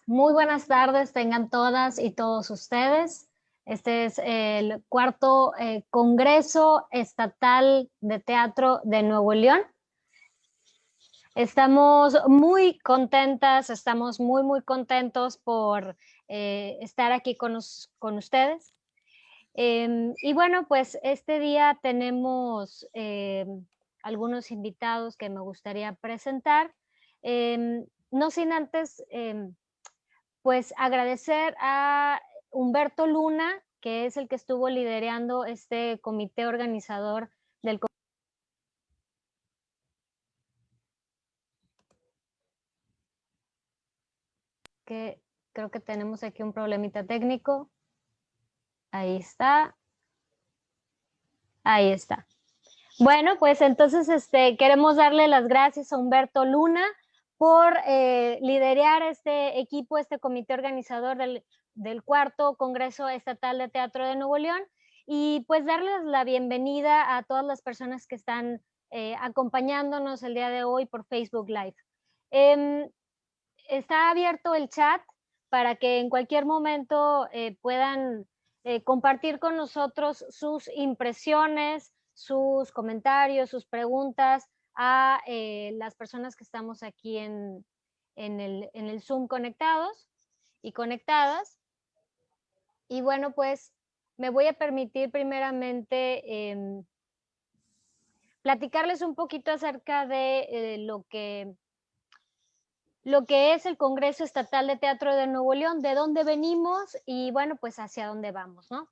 muy buenas tardes tengan todas y todos ustedes. Este es el cuarto Congreso Estatal de Teatro de Nuevo León. Estamos muy contentas, estamos muy contentos por estar aquí con ustedes. Y bueno, pues este día tenemos algunos invitados que me gustaría presentar. No sin antes, pues agradecer a Humberto Luna, que es el que estuvo liderando este comité organizador del que creo que tenemos aquí un problemita técnico. Ahí está. Ahí está. Bueno, pues entonces queremos darle las gracias a Humberto Luna por liderar este equipo, este comité organizador del cuarto Congreso Estatal de Teatro de Nuevo León, y pues darles la bienvenida a todas las personas que están acompañándonos el día de hoy por Facebook Live. Está abierto el chat para que en cualquier momento puedan compartir con nosotros sus impresiones, sus comentarios, sus preguntas a las personas que estamos aquí en el Zoom conectados y conectadas. Y bueno, pues me voy a permitir primeramente platicarles un poquito acerca de lo que es el Congreso Estatal de Teatro de Nuevo León, de dónde venimos y bueno, pues hacia dónde vamos, ¿no?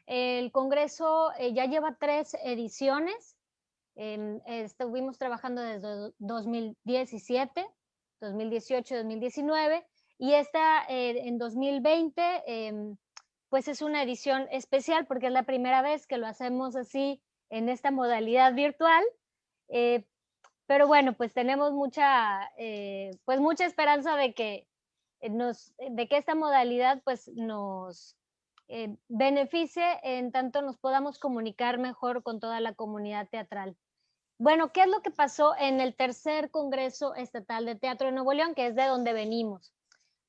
El Congreso ya lleva 3 ediciones. Estuvimos trabajando desde 2017, 2018, 2019 y esta en 2020 pues es una edición especial porque es la primera vez que lo hacemos así en esta modalidad virtual. Pero bueno, pues tenemos mucha esperanza de que esta modalidad pues nos beneficie en tanto nos podamos comunicar mejor con toda la comunidad teatral. Bueno, ¿qué es lo que pasó en el tercer Congreso Estatal de Teatro de Nuevo León, que es de donde venimos?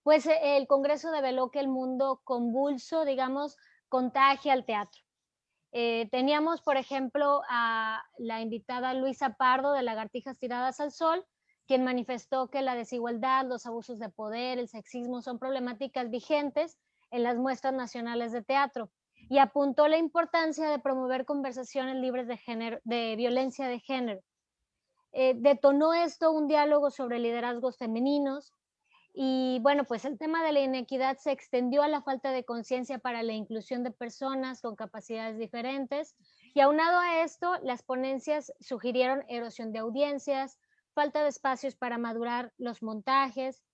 Pues el Congreso develó que el mundo convulso, digamos, contagia al teatro. Teníamos, por ejemplo, a la invitada Luisa Pardo de Lagartijas Tiradas al Sol, quien manifestó que la desigualdad, los abusos de poder, el sexismo son problemáticas vigentes en las muestras nacionales de teatro y apuntó la importancia de promover conversaciones libres de género, de violencia de género. Detonó esto un diálogo sobre liderazgos femeninos. Y bueno, pues el tema de la inequidad se extendió a la falta de conciencia para la inclusión de personas con capacidades diferentes. Y aunado a esto, las ponencias sugirieron erosión de audiencias, falta de espacios para madurar los montajes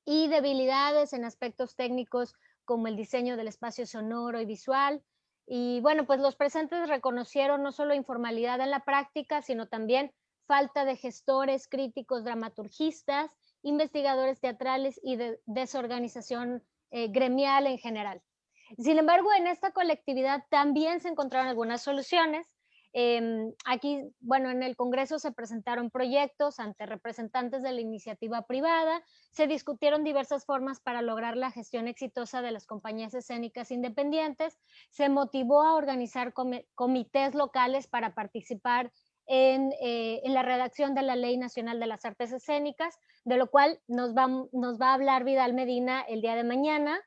y debilidades en aspectos técnicos como el diseño del espacio sonoro y visual. Y bueno, pues los presentes reconocieron no solo informalidad en la práctica, sino también falta de gestores, críticos, dramaturgistas, investigadores teatrales y de desorganización gremial en general. Sin embargo, en esta colectividad también se encontraron algunas soluciones. Aquí, bueno, en el Congreso se presentaron proyectos ante representantes de la iniciativa privada, se discutieron diversas formas para lograr la gestión exitosa de las compañías escénicas independientes, se motivó a organizar comités locales para participar en la redacción de la Ley Nacional de las Artes Escénicas, de lo cual nos va a hablar Vidal Medina el día de mañana.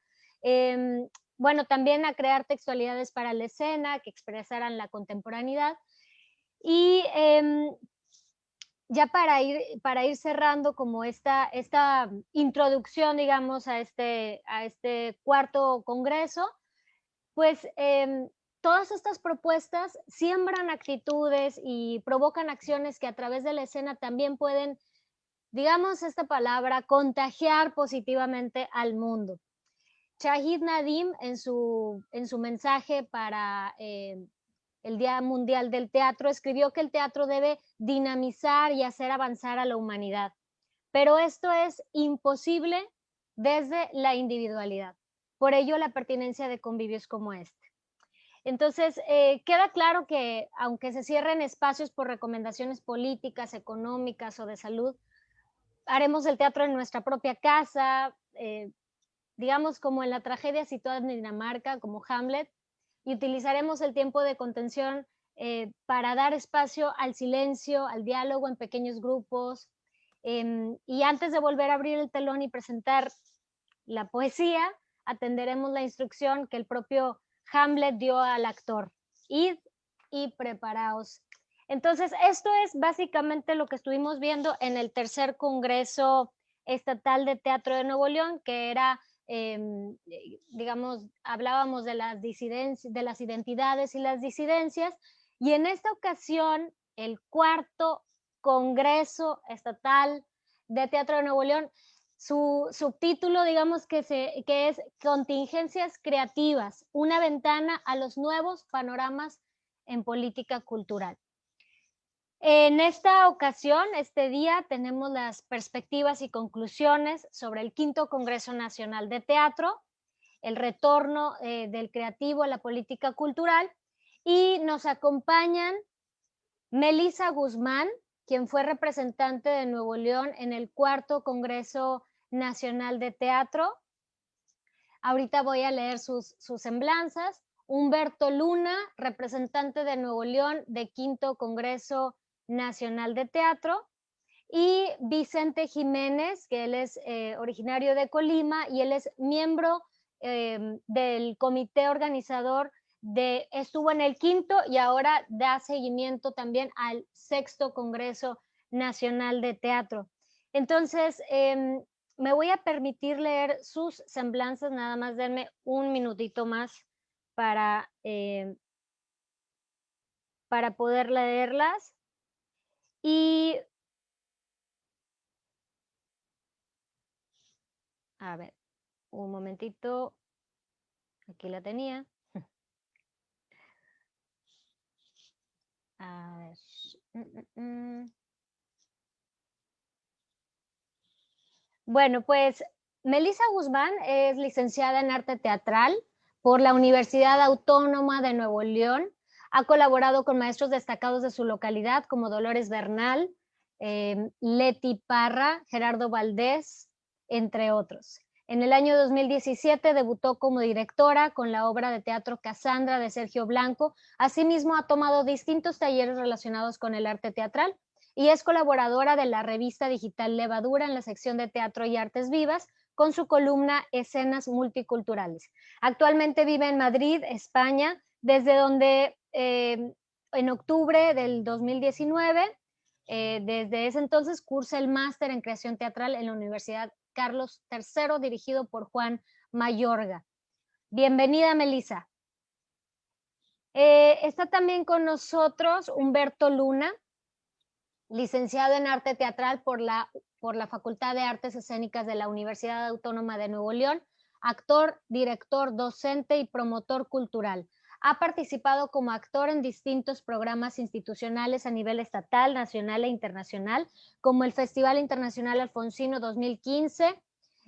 Bueno, también a crear textualidades para la escena que expresaran la contemporaneidad. Y ya para ir cerrando como esta introducción, digamos, a este cuarto congreso, pues todas estas propuestas siembran actitudes y provocan acciones que a través de la escena también pueden, digamos esta palabra, contagiar positivamente al mundo. Shahid Nadim en su mensaje para el Día Mundial del Teatro escribió que el teatro debe dinamizar y hacer avanzar a la humanidad, pero esto es imposible desde la individualidad. Por ello, la pertinencia de convivios como este. Entonces, queda claro que aunque se cierren espacios por recomendaciones políticas, económicas o de salud, haremos el teatro en nuestra propia casa, digamos como en la tragedia situada en Dinamarca, como Hamlet, y utilizaremos el tiempo de contención para dar espacio al silencio, al diálogo en pequeños grupos, y antes de volver a abrir el telón y presentar la poesía, atenderemos la instrucción que el propio Hamlet dio al actor. Id y preparaos. Entonces, esto es básicamente lo que estuvimos viendo en el tercer Congreso Estatal de Teatro de Nuevo León, que era, digamos, hablábamos de las disidencias, de las identidades y las disidencias, y en esta ocasión, el cuarto Congreso Estatal de Teatro de Nuevo León, su subtítulo, digamos que es Contingencias Creativas, una ventana a los nuevos panoramas en política cultural. En esta ocasión, este día, tenemos las perspectivas y conclusiones sobre el quinto Congreso Nacional de Teatro, el retorno del creativo a la política cultural, y nos acompañan Melissa Guzmán, quien fue representante de Nuevo León en el cuarto Congreso Nacional de Teatro. Ahorita voy a leer sus semblanzas. Humberto Luna, representante de Nuevo León de quinto Congreso Nacional de Teatro. Y Vicente Jiménez, que él es originario de Colima y él es miembro del comité organizador estuvo en el quinto y ahora da seguimiento también al sexto Congreso Nacional de Teatro. Entonces, me voy a permitir leer sus semblanzas, nada más denme un minutito más para poder leerlas. Y, a ver, un momentito, aquí la tenía. A ver. Bueno, pues Melissa Guzmán es licenciada en arte teatral por la Universidad Autónoma de Nuevo León. Ha colaborado con maestros destacados de su localidad como Dolores Bernal, Leti Parra, Gerardo Valdés, entre otros. En el año 2017 debutó como directora con la obra de teatro Cassandra de Sergio Blanco. Asimismo, ha tomado distintos talleres relacionados con el arte teatral y es colaboradora de la revista digital Levadura en la sección de Teatro y Artes Vivas con su columna Escenas Multiculturales. Actualmente vive en Madrid, España, desde donde en octubre del 2019, desde ese entonces cursa el máster en creación teatral en la Universidad Carlos III, dirigido por Juan Mayorga. Bienvenida, Melissa. Está también con nosotros Humberto Luna, licenciado en arte teatral por la Facultad de Artes Escénicas de la Universidad Autónoma de Nuevo León, actor, director, docente y promotor cultural. Ha participado como actor en distintos programas institucionales a nivel estatal, nacional e internacional, como el Festival Internacional Alfonsino 2015,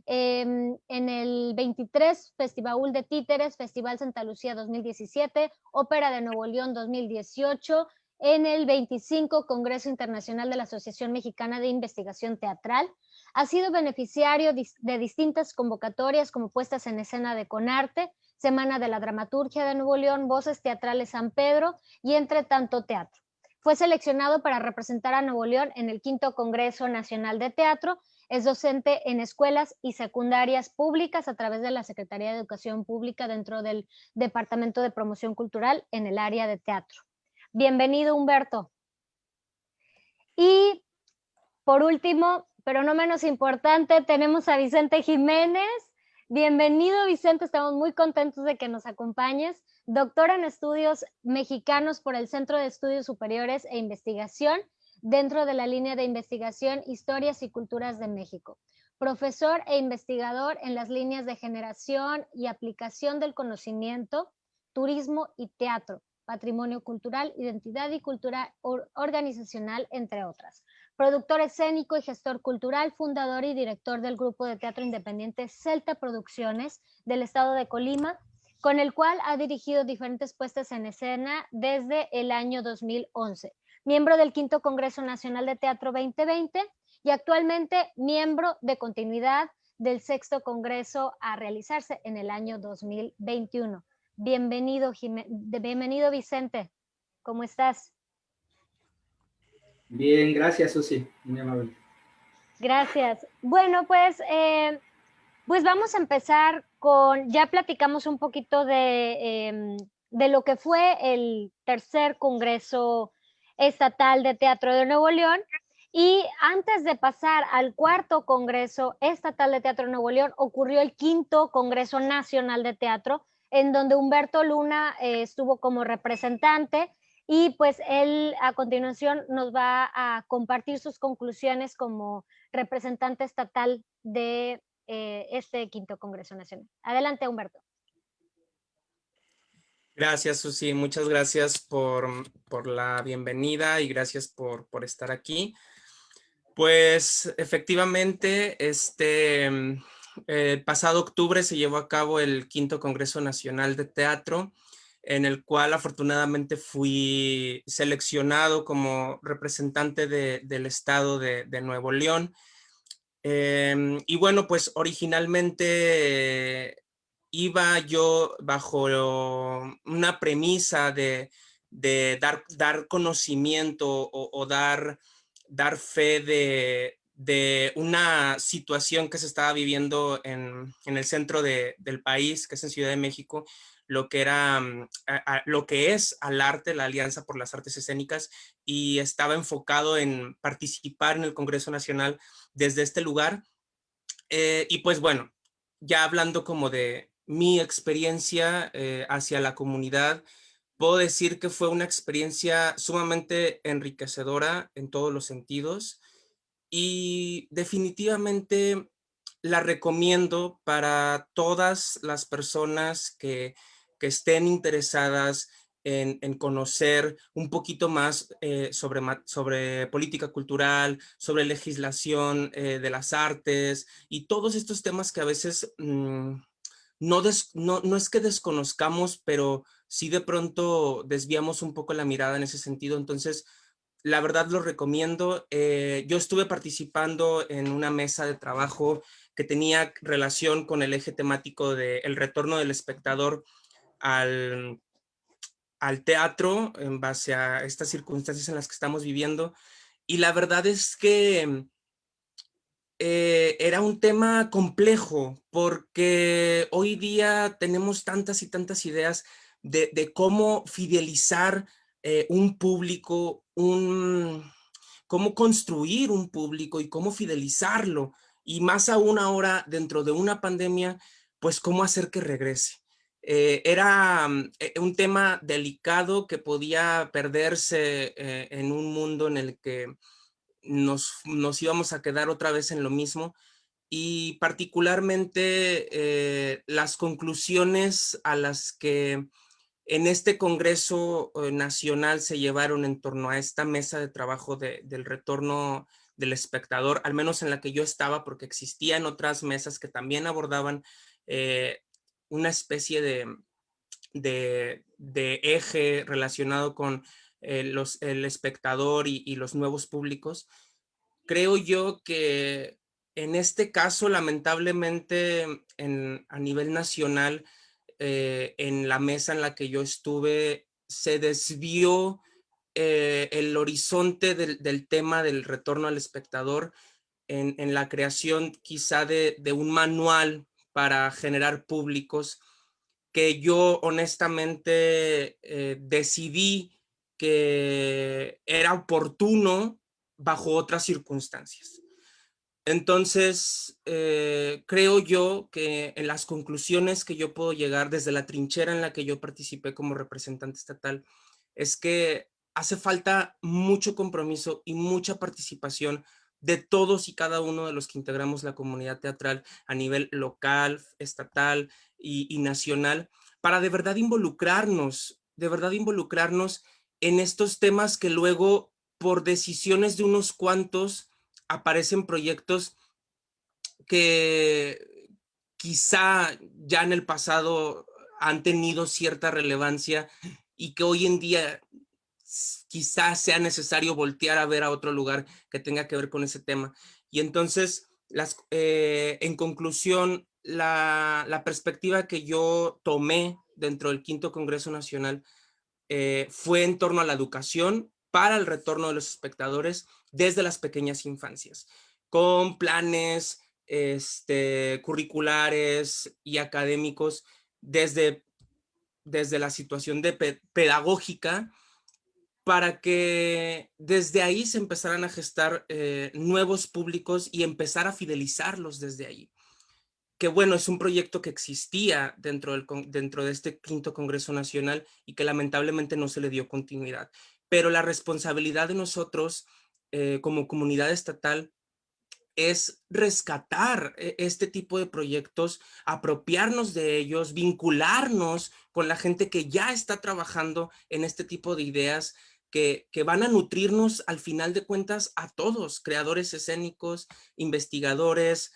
en el 23 Festival de Títeres, Festival Santa Lucía 2017, Ópera de Nuevo León 2018, en el 25 Congreso Internacional de la Asociación Mexicana de Investigación Teatral. Ha sido beneficiario de distintas convocatorias como puestas en escena de Conarte, Semana de la Dramaturgia de Nuevo León, Voces Teatrales San Pedro y Entre Tanto Teatro. Fue seleccionado para representar a Nuevo León en el quinto Congreso Nacional de Teatro. Es docente en escuelas y secundarias públicas a través de la Secretaría de Educación Pública dentro del Departamento de Promoción Cultural en el área de teatro. Bienvenido, Humberto. Y por último, pero no menos importante, tenemos a Vicente Jiménez. Bienvenido, Vicente, estamos muy contentos de que nos acompañes. Doctor en Estudios Mexicanos por el Centro de Estudios Superiores e Investigación, dentro de la línea de investigación Historias y Culturas de México. Profesor e investigador en las líneas de generación y aplicación del conocimiento, turismo y teatro, patrimonio cultural, identidad y cultura organizacional, entre otras. Productor escénico y gestor cultural, fundador y director del grupo de teatro independiente Celta Producciones del estado de Colima, con el cual ha dirigido diferentes puestas en escena desde el año 2011. Miembro del quinto Congreso Nacional de Teatro 2020 y actualmente miembro de continuidad del sexto congreso a realizarse en el año 2021. Bienvenido Vicente, ¿cómo estás? Bien, gracias, Susi, muy amable. Gracias. Bueno, pues vamos a empezar con, ya platicamos un poquito de lo que fue el tercer Congreso Estatal de Teatro de Nuevo León. Y antes de pasar al cuarto Congreso Estatal de Teatro de Nuevo León, ocurrió el quinto Congreso Nacional de Teatro, en donde Humberto Luna estuvo como representante y pues él a continuación nos va a compartir sus conclusiones como representante estatal de este quinto Congreso Nacional. Adelante, Humberto. Gracias, Susi. Muchas gracias por la bienvenida y gracias por estar aquí. Pues efectivamente, el pasado octubre se llevó a cabo el quinto Congreso Nacional de Teatro, en el cual afortunadamente fui seleccionado como representante del estado de Nuevo León. Y bueno, pues originalmente iba yo bajo una premisa de dar conocimiento o dar fe de una situación que se estaba viviendo en el centro del país, que es en Ciudad de México, lo que era, lo que es al arte, la Alianza por las Artes Escénicas, y estaba enfocado en participar en el Congreso Nacional desde este lugar. Y pues bueno, ya hablando como de mi experiencia hacia la comunidad, puedo decir que fue una experiencia sumamente enriquecedora en todos los sentidos y definitivamente la recomiendo para todas las personas que estén interesadas en conocer un poquito más sobre política cultural, sobre legislación de las artes y todos estos temas que a veces no es que desconozcamos, pero sí de pronto desviamos un poco la mirada en ese sentido. Entonces, la verdad lo recomiendo. Yo estuve participando en una mesa de trabajo que tenía relación con el eje temático del retorno del espectador al, al teatro en base a estas circunstancias en las que estamos viviendo. Y la verdad es que era un tema complejo porque hoy día tenemos tantas y tantas ideas de cómo fidelizar un público, cómo construir un público y cómo fidelizarlo. Y más aún ahora, dentro de una pandemia, pues cómo hacer que regrese. Era un tema delicado que podía perderse en un mundo en el que nos íbamos a quedar otra vez en lo mismo y particularmente las conclusiones a las que en este Congreso Nacional se llevaron en torno a esta mesa de trabajo del retorno del espectador, al menos en la que yo estaba, porque existían otras mesas que también abordaban una especie de eje relacionado con el espectador y los nuevos públicos. Creo yo que en este caso, lamentablemente, a nivel nacional, en la mesa en la que yo estuve, se desvió el horizonte del tema del retorno al espectador en la creación quizá de un manual para generar públicos que yo honestamente decidí que era oportuno bajo otras circunstancias. Entonces, creo yo que en las conclusiones que yo puedo llegar desde la trinchera en la que yo participé como representante estatal, es que hace falta mucho compromiso y mucha participación de todos y cada uno de los que integramos la comunidad teatral a nivel local, estatal y nacional, para de verdad involucrarnos en estos temas que luego, por decisiones de unos cuantos, aparecen proyectos que quizá ya en el pasado han tenido cierta relevancia y que hoy en día quizás sea necesario voltear a ver a otro lugar que tenga que ver con ese tema. Y entonces, en conclusión, la perspectiva que yo tomé dentro del Quinto Congreso Nacional fue en torno a la educación para el retorno de los espectadores desde las pequeñas infancias, con planes curriculares y académicos desde la situación pedagógica, para que desde ahí se empezaran a gestar nuevos públicos y empezar a fidelizarlos desde ahí. Que bueno, es un proyecto que existía dentro de este Quinto Congreso Nacional y que lamentablemente no se le dio continuidad. Pero la responsabilidad de nosotros como comunidad estatal es rescatar este tipo de proyectos, apropiarnos de ellos, vincularnos con la gente que ya está trabajando en este tipo de ideas que van a nutrirnos al final de cuentas a todos, creadores escénicos, investigadores,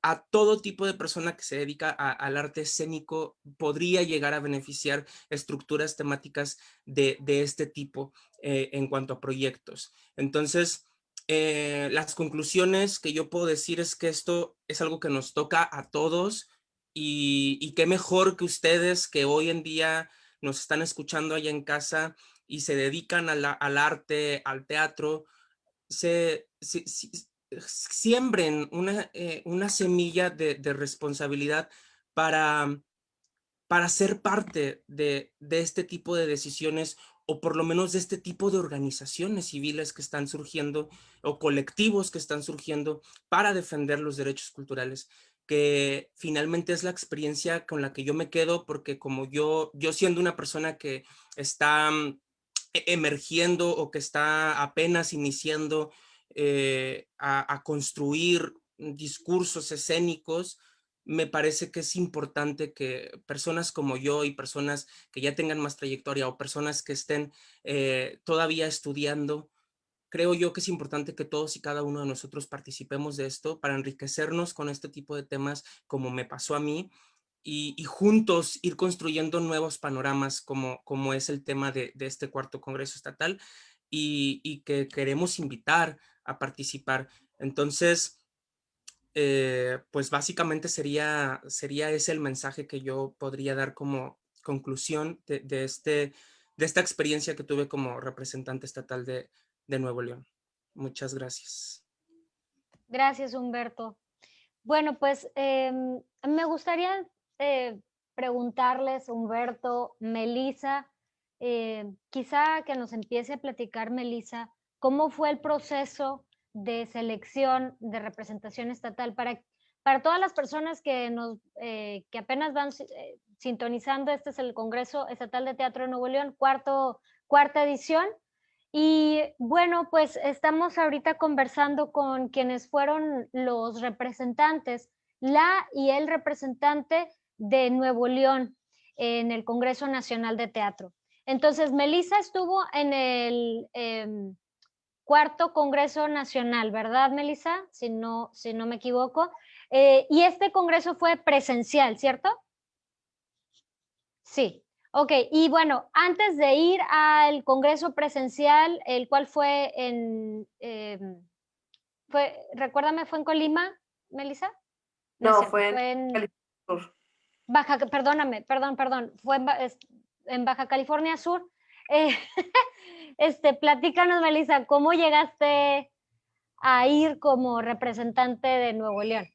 a todo tipo de persona que se dedica al arte escénico podría llegar a beneficiar estructuras temáticas de este tipo en cuanto a proyectos. Entonces, las conclusiones que yo puedo decir es que esto es algo que nos toca a todos y qué mejor que ustedes que hoy en día nos están escuchando allá en casa y se dedican al arte, al teatro, siembren una semilla de responsabilidad para, para ser parte de este tipo de decisiones o por lo menos de este tipo de organizaciones civiles que están surgiendo o colectivos que están surgiendo para defender los derechos culturales, que finalmente es la experiencia con la que yo me quedo, porque como yo siendo una persona que está emergiendo o que está apenas iniciando a construir discursos escénicos, me parece que es importante que personas como yo y personas que ya tengan más trayectoria o personas que estén todavía estudiando, creo yo que es importante que todos y cada uno de nosotros participemos de esto para enriquecernos con este tipo de temas como me pasó a mí y juntos ir construyendo nuevos panoramas como es el tema de este cuarto Congreso Estatal y que queremos invitar a participar. Entonces, pues básicamente sería ese el mensaje que yo podría dar como conclusión de esta experiencia que tuve como representante estatal de Nuevo León. Muchas gracias. Gracias, Humberto. Bueno, pues me gustaría preguntarles, Humberto, Melissa, quizá que nos empiece a platicar, Melissa, cómo fue el proceso de selección de representación estatal para todas las personas que apenas van sintonizando. Este es el Congreso Estatal de Teatro de Nuevo León, cuarta edición. Y bueno, pues estamos ahorita conversando con quienes fueron los representantes, la y el representante de Nuevo León en el Congreso Nacional de Teatro. Entonces, Melissa estuvo en el cuarto Congreso Nacional, ¿verdad, Melissa? Si no me equivoco. Y este congreso fue presencial, ¿cierto? Sí. Ok, y bueno, antes de ir al congreso presencial, el cual fue recuérdame, ¿fue en Colima, Melissa? No es No, cierto, fue en fue en California Sur. perdóname, perdón, fue en Baja California Sur. Eh, platícanos, Melissa, ¿cómo llegaste a ir como representante de Nuevo León?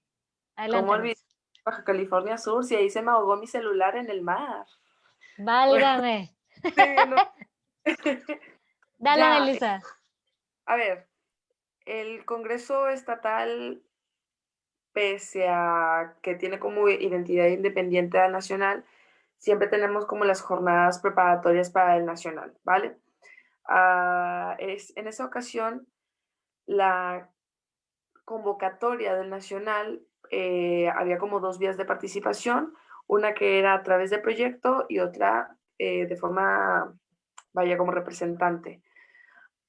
¿Cómo Adelante, olvidar Melissa. Baja California Sur? Si ahí se me ahogó mi celular en el mar. Bueno, Válgame. sí, no. Dale, Ya, Melissa. a ver, el Congreso Estatal, pese a que tiene como identidad independiente al nacional, siempre tenemos como las jornadas preparatorias para el nacional, ¿vale? En esa ocasión, la convocatoria del nacional había como dos vías de participación, una que era a través de proyecto y otra de forma, vaya, como representante.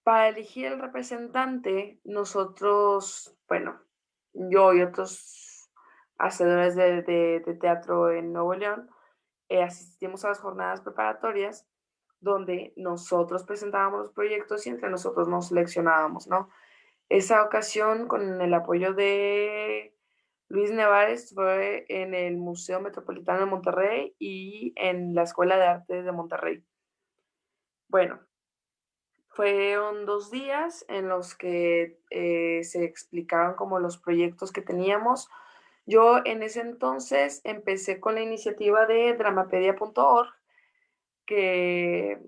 Para elegir el representante, nosotros, bueno, yo y otros hacedores de teatro en Nuevo León, asistimos a las jornadas preparatorias donde nosotros presentábamos los proyectos y entre nosotros nos seleccionábamos, ¿no? Esa ocasión, con el apoyo de Luis Nevares, fue en el Museo Metropolitano de Monterrey y en la Escuela de Arte de Monterrey. Bueno, fueron 2 días en los que se explicaban como los proyectos que teníamos. Yo en ese entonces empecé con la iniciativa de dramapedia.org, que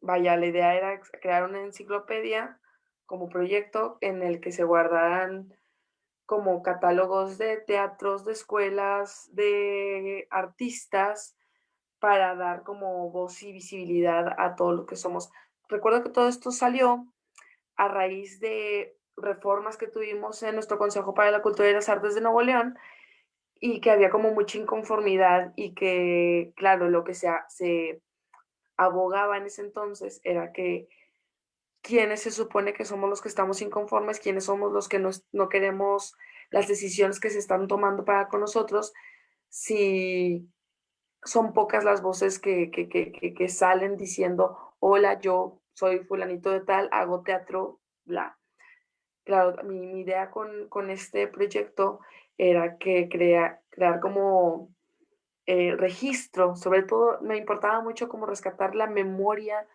vaya, la idea era crear una enciclopedia como proyecto en el que se guardaran como catálogos de teatros, de escuelas, de artistas, para dar como voz y visibilidad a todo lo que somos. Recuerdo que todo esto salió a raíz de reformas que tuvimos en nuestro Consejo para la Cultura y las Artes de Nuevo León, y que había como mucha inconformidad y que, claro, lo que se abogaba en ese entonces era que quiénes se supone que somos los que estamos inconformes, quiénes somos los que no queremos las decisiones que se están tomando para con nosotros, si son pocas las voces que salen diciendo, hola, yo soy fulanito de tal, hago teatro, bla. Claro, mi idea con este proyecto era que crear como registro, sobre todo me importaba mucho como rescatar la memoria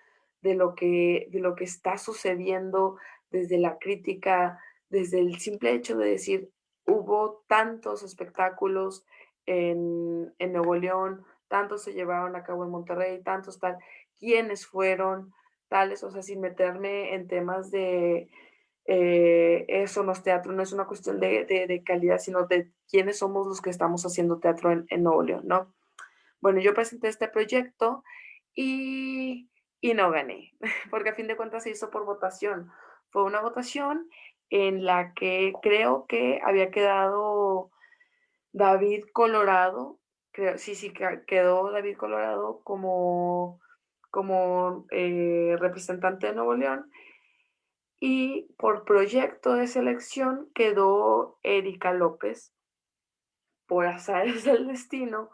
de lo que está sucediendo, desde la crítica, desde el simple hecho de decir, hubo tantos espectáculos en Nuevo León, tantos se llevaron a cabo en Monterrey, tantos tal, quiénes fueron tales, o sea, sin meterme en temas de eso no es teatro, no es una cuestión de calidad, sino de quiénes somos los que estamos haciendo teatro en Nuevo León, ¿no? Bueno, yo presenté este proyecto y, y no gané, porque a fin de cuentas se hizo por votación. Fue una votación en la que creo que había quedado David Colorado, creo, sí, sí, quedó David Colorado como representante de Nuevo León, y por proyecto de selección quedó Erika López. Por azares del destino,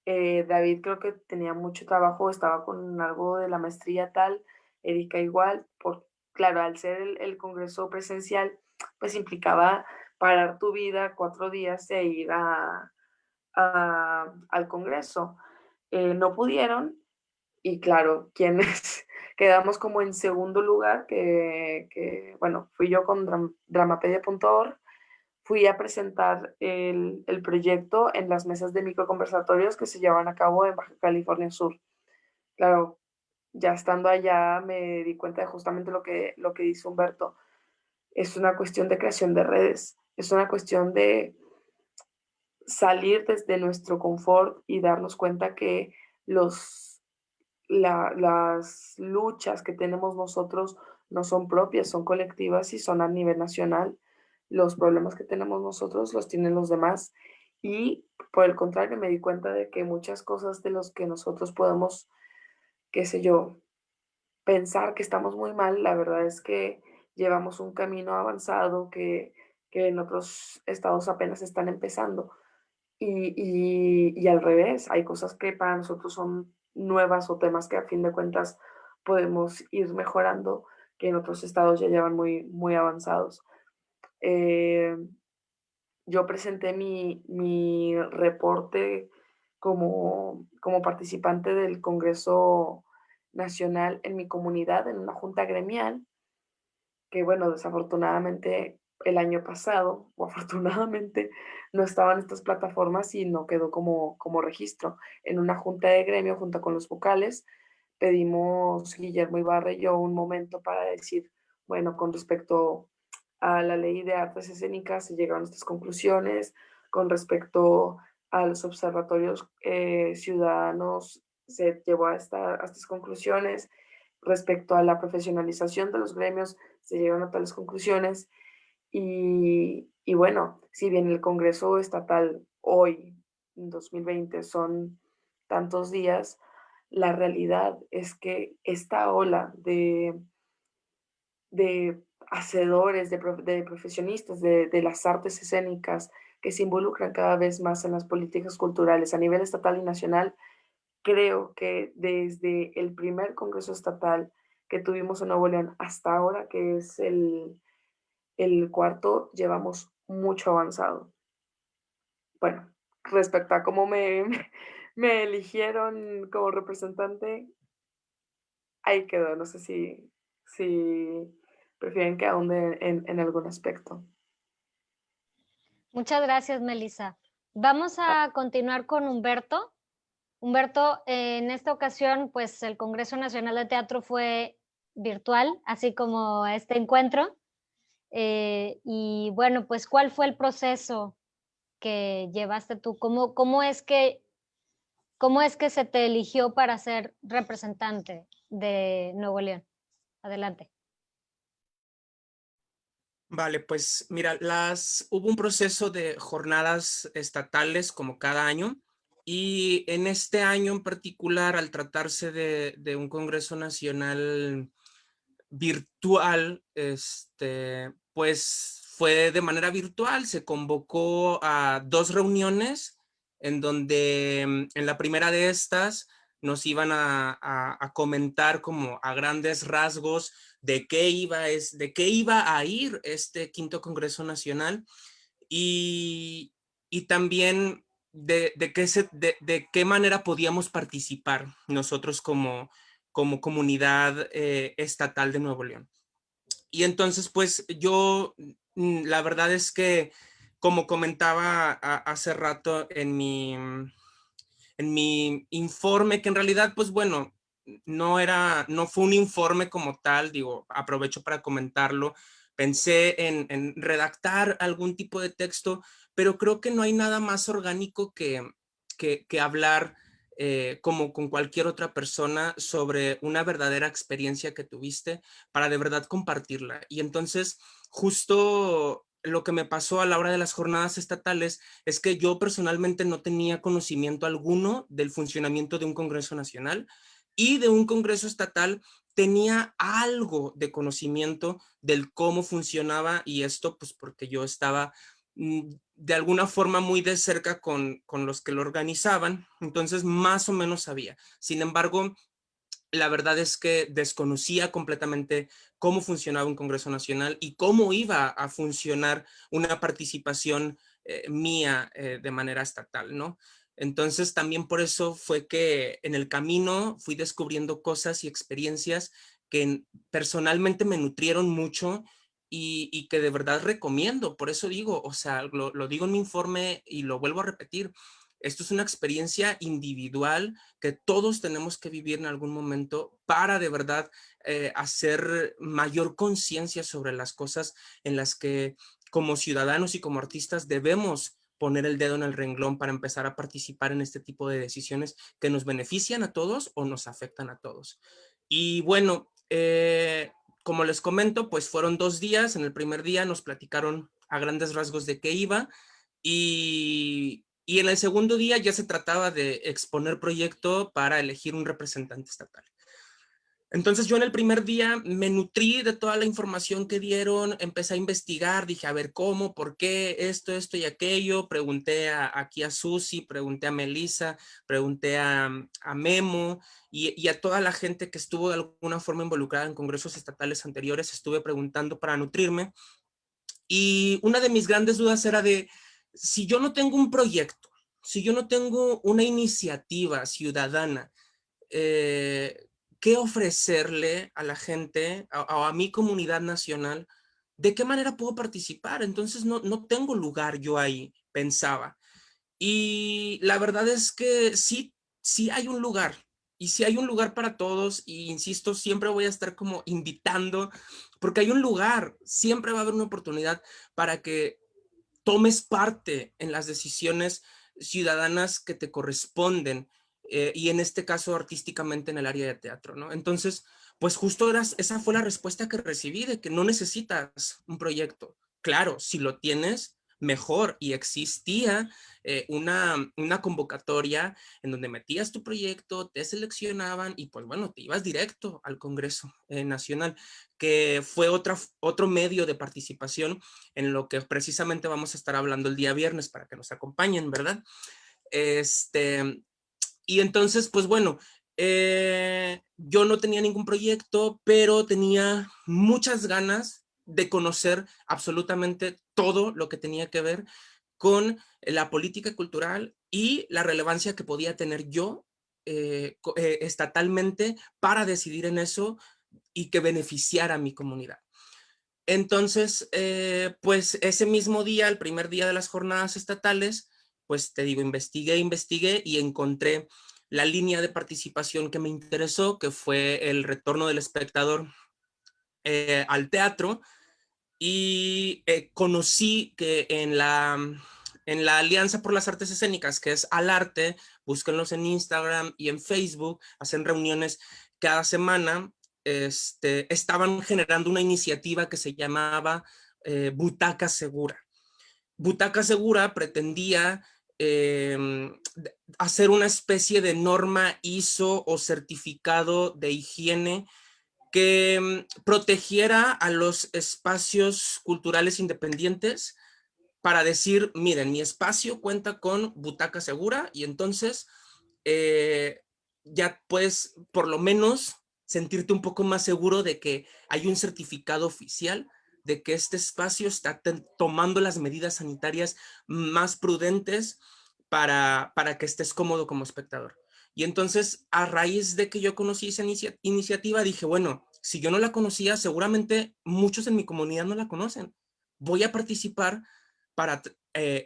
David creo que tenía mucho trabajo, estaba con algo de la maestría tal, Erika igual, claro, al ser el congreso presencial, pues implicaba parar tu vida 4 días e ir al congreso. No pudieron, y claro, quienes quedamos como en segundo lugar, bueno, fui yo con dramapedia.org. Fui a presentar el proyecto en las mesas de microconversatorios que se llevan a cabo en Baja California Sur. Claro, ya estando allá me di cuenta de justamente lo que dice Humberto. Es una cuestión de creación de redes, es una cuestión de salir desde nuestro confort y darnos cuenta que las luchas que tenemos nosotros no son propias, son colectivas y son a nivel nacional. Los problemas que tenemos nosotros los tienen los demás. Y por el contrario, me di cuenta de que muchas cosas de los que nosotros podemos, qué sé yo, pensar que estamos muy mal, la verdad es que llevamos un camino avanzado que en otros estados apenas están empezando. Y al revés, hay cosas que para nosotros son nuevas o temas que a fin de cuentas podemos ir mejorando, que en otros estados ya llevan muy avanzados. Eh, yo presenté mi reporte como participante del Congreso Nacional en mi comunidad, en una junta gremial, que bueno, desafortunadamente el año pasado, o afortunadamente, no estaban estas plataformas y no quedó como registro. En una junta de gremio, junto con los vocales, pedimos Guillermo Ibarra y yo un momento para decir, bueno, con respecto a la ley de artes escénicas se llegaron a estas conclusiones, con respecto a los observatorios ciudadanos se llevó a estas conclusiones, respecto a la profesionalización de los gremios se llegaron a tales conclusiones. Y bueno, si bien el Congreso Estatal hoy, en 2020, son tantos días, la realidad es que esta ola de hacedores, de profesionistas de las artes escénicas que se involucran cada vez más en las políticas culturales a nivel estatal y nacional, creo que desde el primer Congreso Estatal que tuvimos en Nuevo León hasta ahora, que es el cuarto, llevamos mucho avanzado. Bueno, respecto a cómo me eligieron como representante, ahí quedó. No sé si prefieren que ahonde en algún aspecto. Muchas gracias, Melissa. Vamos a continuar con Humberto. Humberto, en esta ocasión, pues el Congreso Nacional de Teatro fue virtual, así como este encuentro. Y bueno, pues, ¿cuál fue el proceso que llevaste tú? ¿Cómo es que se te eligió para ser representante de Nuevo León? Adelante. Vale, pues mira, hubo un proceso de jornadas estatales como cada año, y en este año en particular, al tratarse de un Congreso Nacional virtual, pues fue de manera virtual. Se convocó a 2 reuniones en donde en la primera de estas nos iban a comentar como a grandes rasgos de qué iba a ir este quinto Congreso Nacional, y también de qué manera podíamos participar nosotros como comunidad estatal de Nuevo León. Y entonces, pues yo, la verdad es que, como comentaba hace rato en mi informe, que en realidad, pues bueno, no fue un informe como tal, digo, aprovecho para comentarlo. Pensé en redactar algún tipo de texto, pero creo que no hay nada más orgánico que hablar como con cualquier otra persona sobre una verdadera experiencia que tuviste, para de verdad compartirla. Y entonces, justo lo que me pasó a la hora de las jornadas estatales es que yo personalmente no tenía conocimiento alguno del funcionamiento de un Congreso Nacional, y de un Congreso Estatal tenía algo de conocimiento del cómo funcionaba, y esto pues porque yo estaba de alguna forma muy de cerca con los que lo organizaban, entonces más o menos sabía. Sin embargo, la verdad es que desconocía completamente cómo funcionaba un Congreso Nacional y cómo iba a funcionar una participación mía de manera estatal, ¿no? Entonces también por eso fue que en el camino fui descubriendo cosas y experiencias que personalmente me nutrieron mucho, y que de verdad recomiendo. Por eso digo, o sea, lo digo en mi informe y lo vuelvo a repetir. Esto es una experiencia individual que todos tenemos que vivir en algún momento para de verdad hacer mayor conciencia sobre las cosas en las que como ciudadanos y como artistas debemos poner el dedo en el renglón para empezar a participar en este tipo de decisiones que nos benefician a todos o nos afectan a todos. Y bueno, como les comento, pues fueron 2 días. En el primer día nos platicaron a grandes rasgos de qué iba, y en el segundo día ya se trataba de exponer proyecto para elegir un representante estatal. Entonces yo en el primer día me nutrí de toda la información que dieron, empecé a investigar, dije, a ver, ¿cómo? ¿Por qué? Esto y aquello. Pregunté aquí a Susi, pregunté a Melissa, pregunté a Memo, y a toda la gente que estuvo de alguna forma involucrada en congresos estatales anteriores, estuve preguntando para nutrirme. Y una de mis grandes dudas era de, si yo no tengo un proyecto, si yo no tengo una iniciativa ciudadana, ¿qué ofrecerle a la gente, a mi comunidad nacional? ¿De qué manera puedo participar? Entonces no tengo lugar yo ahí, pensaba. Y la verdad es que sí hay un lugar. Y sí hay un lugar para todos, y insisto, siempre voy a estar como invitando, porque hay un lugar, siempre va a haber una oportunidad para que tomes parte en las decisiones ciudadanas que te corresponden, y en este caso artísticamente en el área de teatro, ¿no? Entonces, pues justo esa fue la respuesta que recibí, de que no necesitas un proyecto. Claro, si lo tienes, mejor. Y existía una convocatoria en donde metías tu proyecto, te seleccionaban y pues bueno, te ibas directo al Congreso Nacional, que fue otro medio de participación en lo que precisamente vamos a estar hablando el día viernes para que nos acompañen, ¿verdad? Y entonces, pues bueno, yo no tenía ningún proyecto, pero tenía muchas ganas de conocer absolutamente todo lo que tenía que ver con la política cultural y la relevancia que podía tener yo estatalmente para decidir en eso y que beneficiara a mi comunidad. Entonces, pues ese mismo día, el primer día de las jornadas estatales, pues te digo, investigué y encontré la línea de participación que me interesó, que fue el retorno del espectador al teatro, y conocí que en la Alianza por las Artes Escénicas, que es Alarte, búsquenlos en Instagram y en Facebook, hacen reuniones cada semana, estaban generando una iniciativa que se llamaba Butaca Segura. Butaca Segura pretendía eh, hacer una especie de norma ISO o certificado de higiene que protegiera a los espacios culturales independientes para decir, miren, mi espacio cuenta con butaca segura y entonces eh, ya puedes por lo menos sentirte un poco más seguro de que hay un certificado oficial de que este espacio está tomando las medidas sanitarias más prudentes para que estés cómodo como espectador. Y entonces, a raíz de que yo conocí esa iniciativa, dije, bueno, si yo no la conocía, seguramente muchos en mi comunidad no la conocen. Voy a participar para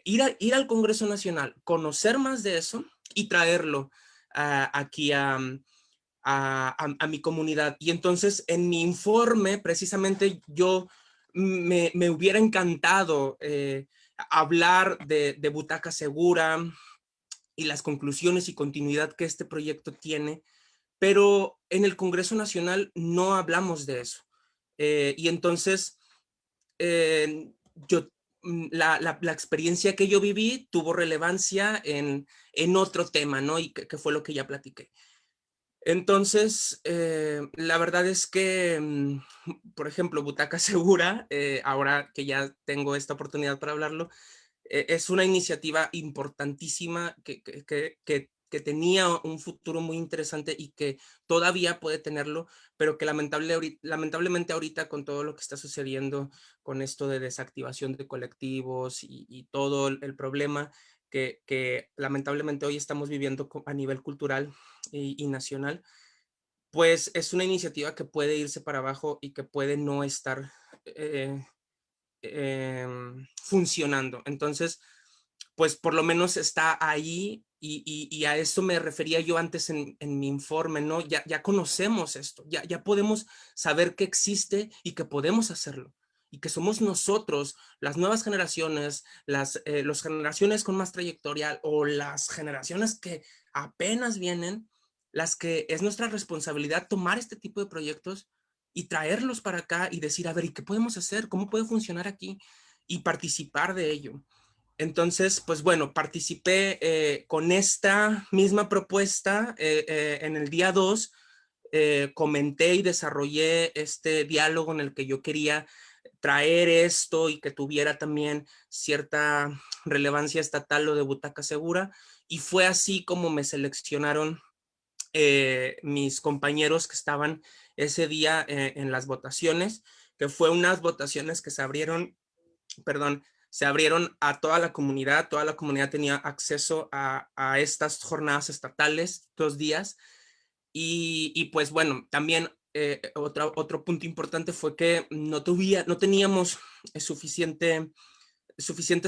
ir al Congreso Nacional, conocer más de eso y traerlo aquí a mi comunidad. Y entonces en mi informe, precisamente yo me hubiera encantado hablar de Butaca Segura y las conclusiones y continuidad que este proyecto tiene, pero en el Congreso Nacional no hablamos de eso. Y entonces yo la experiencia que yo viví tuvo relevancia en otro tema, ¿no? Y que fue lo que ya platiqué. Entonces, la verdad es que, por ejemplo, Butaca Segura, ahora que ya tengo esta oportunidad para hablarlo, es una iniciativa importantísima que tenía un futuro muy interesante y que todavía puede tenerlo, pero que lamentablemente ahorita con todo lo que está sucediendo con esto de desactivación de colectivos y todo el problema que lamentablemente hoy estamos viviendo a nivel cultural y nacional, pues es una iniciativa que puede irse para abajo y que puede no estar funcionando. Entonces, pues por lo menos está ahí y a eso me refería yo antes en mi informe, ¿no? Ya conocemos esto, ya podemos saber que existe y que podemos hacerlo. Y que somos nosotros, las nuevas generaciones, las generaciones con más trayectoria o las generaciones que apenas vienen, las que es nuestra responsabilidad tomar este tipo de proyectos y traerlos para acá y decir, a ver, ¿y qué podemos hacer? ¿Cómo puede funcionar aquí? Y participar de ello. Entonces, pues bueno, participé con esta misma propuesta en el día 2, comenté y desarrollé este diálogo en el que yo quería traer esto y que tuviera también cierta relevancia estatal lo de Butaca Segura, y fue así como me seleccionaron mis compañeros que estaban ese día en las votaciones, que fue unas votaciones que se abrieron, perdón, se abrieron a toda la comunidad tenía acceso a estas jornadas estatales 2 días y pues bueno, también otro punto importante fue que no teníamos suficientes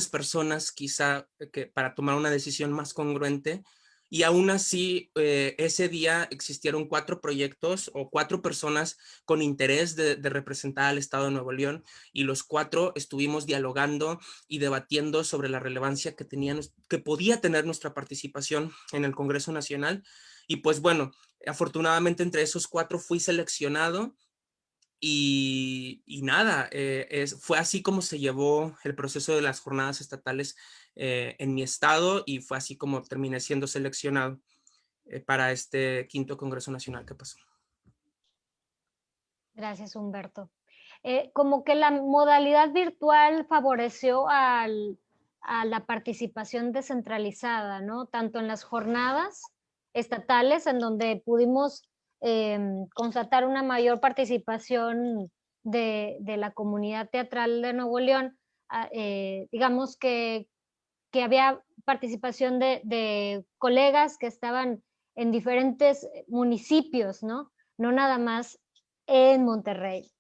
personas quizá para tomar una decisión más congruente y aún así ese día existieron 4 proyectos o 4 personas con interés de representar al Estado de Nuevo León y los 4 estuvimos dialogando y debatiendo sobre la relevancia que podía tener nuestra participación en el Congreso Nacional y pues bueno, afortunadamente entre esos 4 fui seleccionado y nada, fue así como se llevó el proceso de las jornadas estatales en mi estado y fue así como terminé siendo seleccionado para este 5º Congreso Nacional que pasó. Gracias, Humberto. Como que la modalidad virtual favoreció a la participación descentralizada, ¿no? Tanto en las jornadas estatales, en donde pudimos constatar una mayor participación de la comunidad teatral de Nuevo León. Digamos que había participación de colegas que estaban en diferentes municipios, ¿no? No nada más en Monterrey.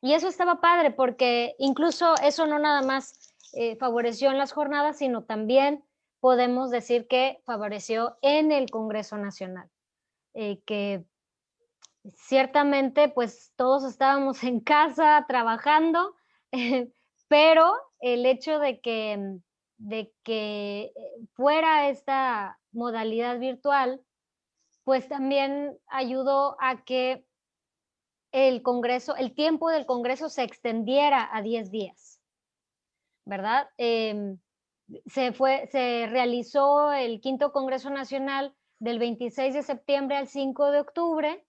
Y eso estaba padre porque incluso eso no nada más favoreció en las jornadas, sino también podemos decir que favoreció en el Congreso Nacional, que ciertamente pues todos estábamos en casa trabajando, pero el hecho de que fuera esta modalidad virtual, pues también ayudó a que el Congreso, el tiempo del Congreso se extendiera a 10 días, ¿verdad? Se realizó el quinto Congreso Nacional del 26 de septiembre al 5 de octubre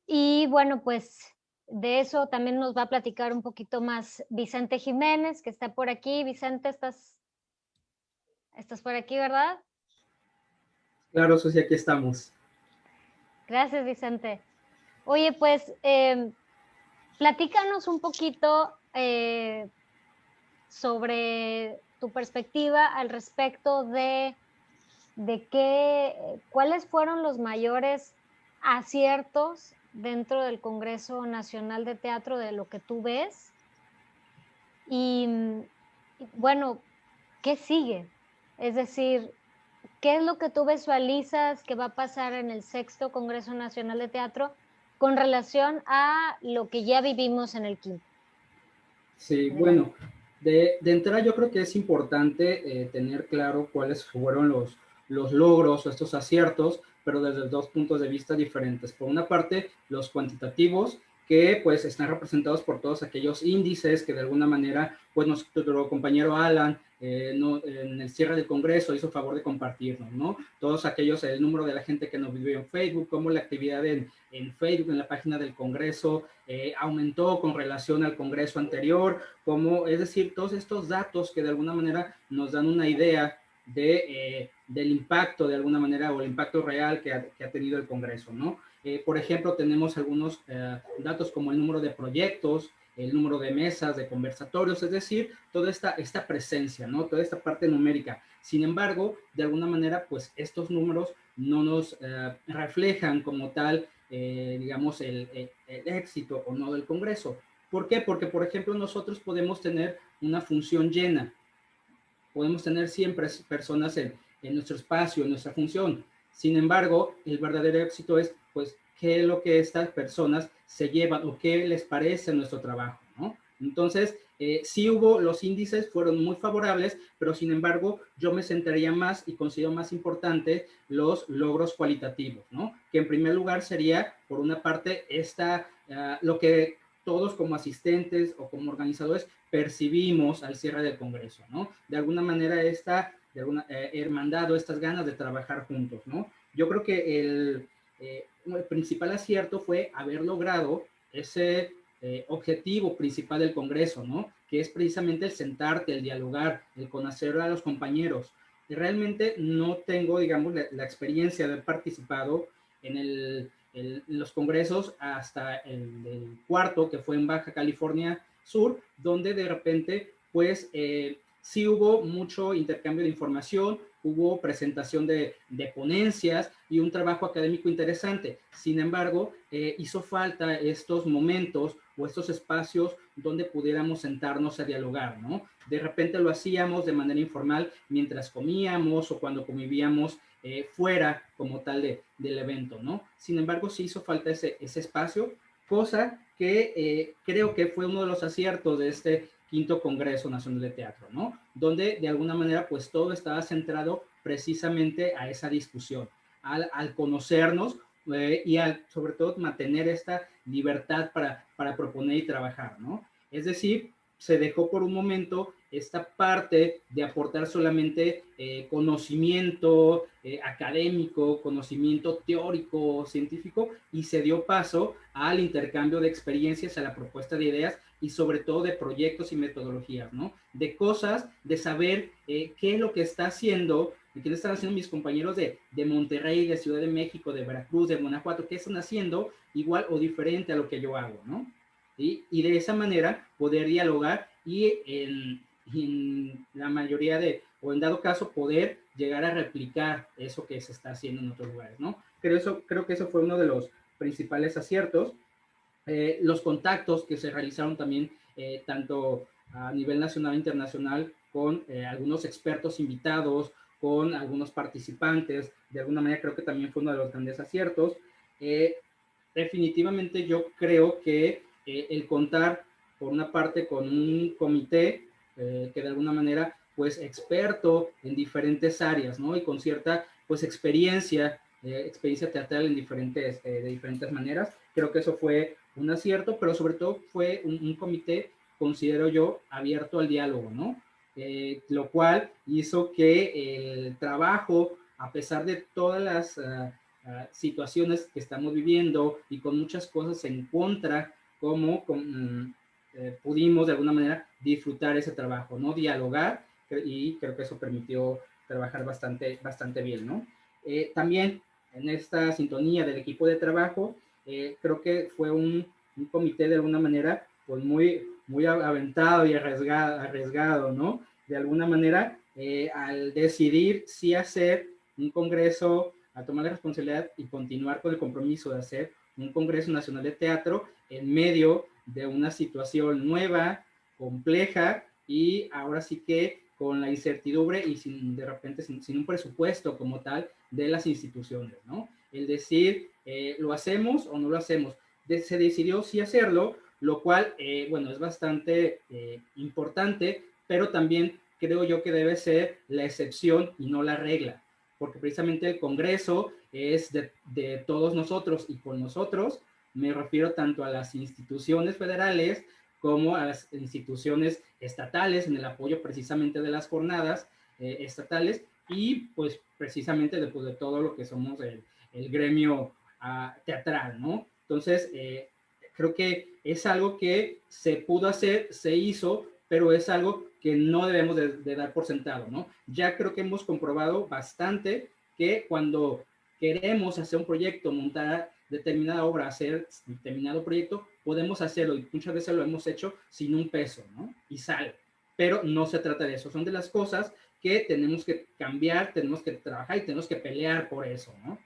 y bueno, pues de eso también nos va a platicar un poquito más Vicente Jiménez, que está por aquí. Vicente, ¿estás por aquí, verdad? Claro, Susi, aquí estamos. Gracias, Vicente. Oye, pues platícanos un poquito sobre tu perspectiva al respecto de cuáles fueron los mayores aciertos dentro del Congreso Nacional de Teatro de lo que tú ves. Y bueno, ¿qué sigue? Es decir, ¿qué es lo que tú visualizas que va a pasar en el sexto Congreso Nacional de Teatro con relación a lo que ya vivimos en el quinto? Sí, bueno, de entrada yo creo que es importante tener claro cuáles fueron los logros o estos aciertos, pero desde dos puntos de vista diferentes. Por una parte, los cuantitativos, que pues están representados por todos aquellos índices que de alguna manera, pues nuestro compañero Alan en el cierre del Congreso hizo favor de compartirnos, ¿no? Todos aquellos, el número de la gente que nos vivió en Facebook, cómo la actividad en Facebook, en la página del Congreso, aumentó con relación al Congreso anterior, como, es decir, todos estos datos que de alguna manera nos dan una idea del impacto de alguna manera o el impacto real que ha tenido el Congreso, ¿no? Por ejemplo, tenemos algunos datos como el número de proyectos, el número de mesas, de conversatorios, es decir, toda esta presencia, ¿no? Toda esta parte numérica. Sin embargo, de alguna manera, pues estos números no nos reflejan como tal, digamos, el éxito o no del Congreso. ¿Por qué? Porque, por ejemplo, nosotros podemos tener una función llena, podemos tener siempre personas en nuestro espacio, en nuestra función. Sin embargo, el verdadero éxito es, pues, qué es lo que estas personas se llevan o qué les parece nuestro trabajo, ¿no? Entonces, sí hubo, los índices fueron muy favorables, pero sin embargo, yo me centraría más y considero más importante los logros cualitativos, ¿no? Que en primer lugar sería, por una parte, lo que todos como asistentes o como organizadores percibimos al cierre del Congreso, ¿no? De alguna manera de alguna hermandad o estas ganas de trabajar juntos, ¿no? Yo creo que el principal acierto fue haber logrado ese objetivo principal del Congreso, ¿no? Que es precisamente el sentarte, el dialogar, el conocer a los compañeros. Y realmente no tengo, digamos, la experiencia de haber participado en los congresos hasta el cuarto, que fue en Baja California Sur, donde de repente, pues, sí hubo mucho intercambio de información, hubo presentación de ponencias y un trabajo académico interesante. Sin embargo, hizo falta estos momentos o estos espacios donde pudiéramos sentarnos a dialogar, ¿no? De repente lo hacíamos de manera informal mientras comíamos o cuando convivíamos fuera como tal del evento, ¿no? Sin embargo, sí hizo falta ese espacio, cosa que creo que fue uno de los aciertos de este quinto Congreso Nacional de Teatro, ¿no? Donde de alguna manera pues todo estaba centrado precisamente a esa discusión, al conocernos y sobre todo mantener esta libertad para proponer y trabajar, ¿no? Es decir, se dejó por un momento esta parte de aportar solamente conocimiento académico, conocimiento teórico, científico, y se dio paso al intercambio de experiencias, a la propuesta de ideas y sobre todo de proyectos y metodologías, ¿no? De cosas, de saber qué es lo que está haciendo ¿qué le están haciendo mis compañeros de Monterrey, de Ciudad de México, de Veracruz, de Guanajuato? ¿Qué están haciendo igual o diferente a lo que yo hago, ¿no? Y de esa manera poder dialogar y en la mayoría o en dado caso, poder llegar a replicar eso que se está haciendo en otros lugares, ¿no? Creo que eso fue uno de los principales aciertos. Los contactos que se realizaron también, tanto a nivel nacional e internacional, con algunos expertos invitados, con algunos participantes, de alguna manera creo que también fue uno de los grandes aciertos. Definitivamente yo creo que el contar, por una parte, con un comité que de alguna manera, pues, experto en diferentes áreas, ¿no? Y con cierta, pues, experiencia teatral de diferentes maneras. Creo que eso fue un acierto, pero sobre todo fue un comité, considero yo, abierto al diálogo, ¿no? Lo cual hizo que el trabajo, a pesar de todas las situaciones que estamos viviendo y con muchas cosas en contra, como pudimos de alguna manera disfrutar ese trabajo, ¿no? Dialogar, y creo que eso permitió trabajar bastante bien, ¿no? También en esta sintonía del equipo de trabajo, creo que fue un comité de alguna manera pues muy aventado y arriesgado, ¿no? De alguna manera, al decidir si hacer un congreso, a tomar la responsabilidad y continuar con el compromiso de hacer un Congreso Nacional de Teatro en medio de una situación nueva, compleja, y ahora sí que con la incertidumbre y de repente sin un presupuesto como tal de las instituciones, ¿no? El decir, ¿lo hacemos o no lo hacemos? Se decidió sí hacerlo, lo cual, bueno, es bastante importante, pero también creo yo que debe ser la excepción y no la regla, porque precisamente el Congreso es de todos nosotros, y con nosotros me refiero tanto a las instituciones federales como a las instituciones estatales, en el apoyo precisamente de las jornadas estatales, y pues precisamente después de todo lo que somos el gremio teatral, ¿no? Entonces, creo que es algo que se pudo hacer, se hizo, pero es algo que no debemos de dar por sentado, ¿no? Ya creo que hemos comprobado bastante que cuando queremos hacer un proyecto, montar determinada obra, hacer determinado proyecto, podemos hacerlo, y muchas veces lo hemos hecho sin un peso, ¿no? Y sale. Pero no se trata de eso, son de las cosas que tenemos que cambiar, tenemos que trabajar y tenemos que pelear por eso, ¿no?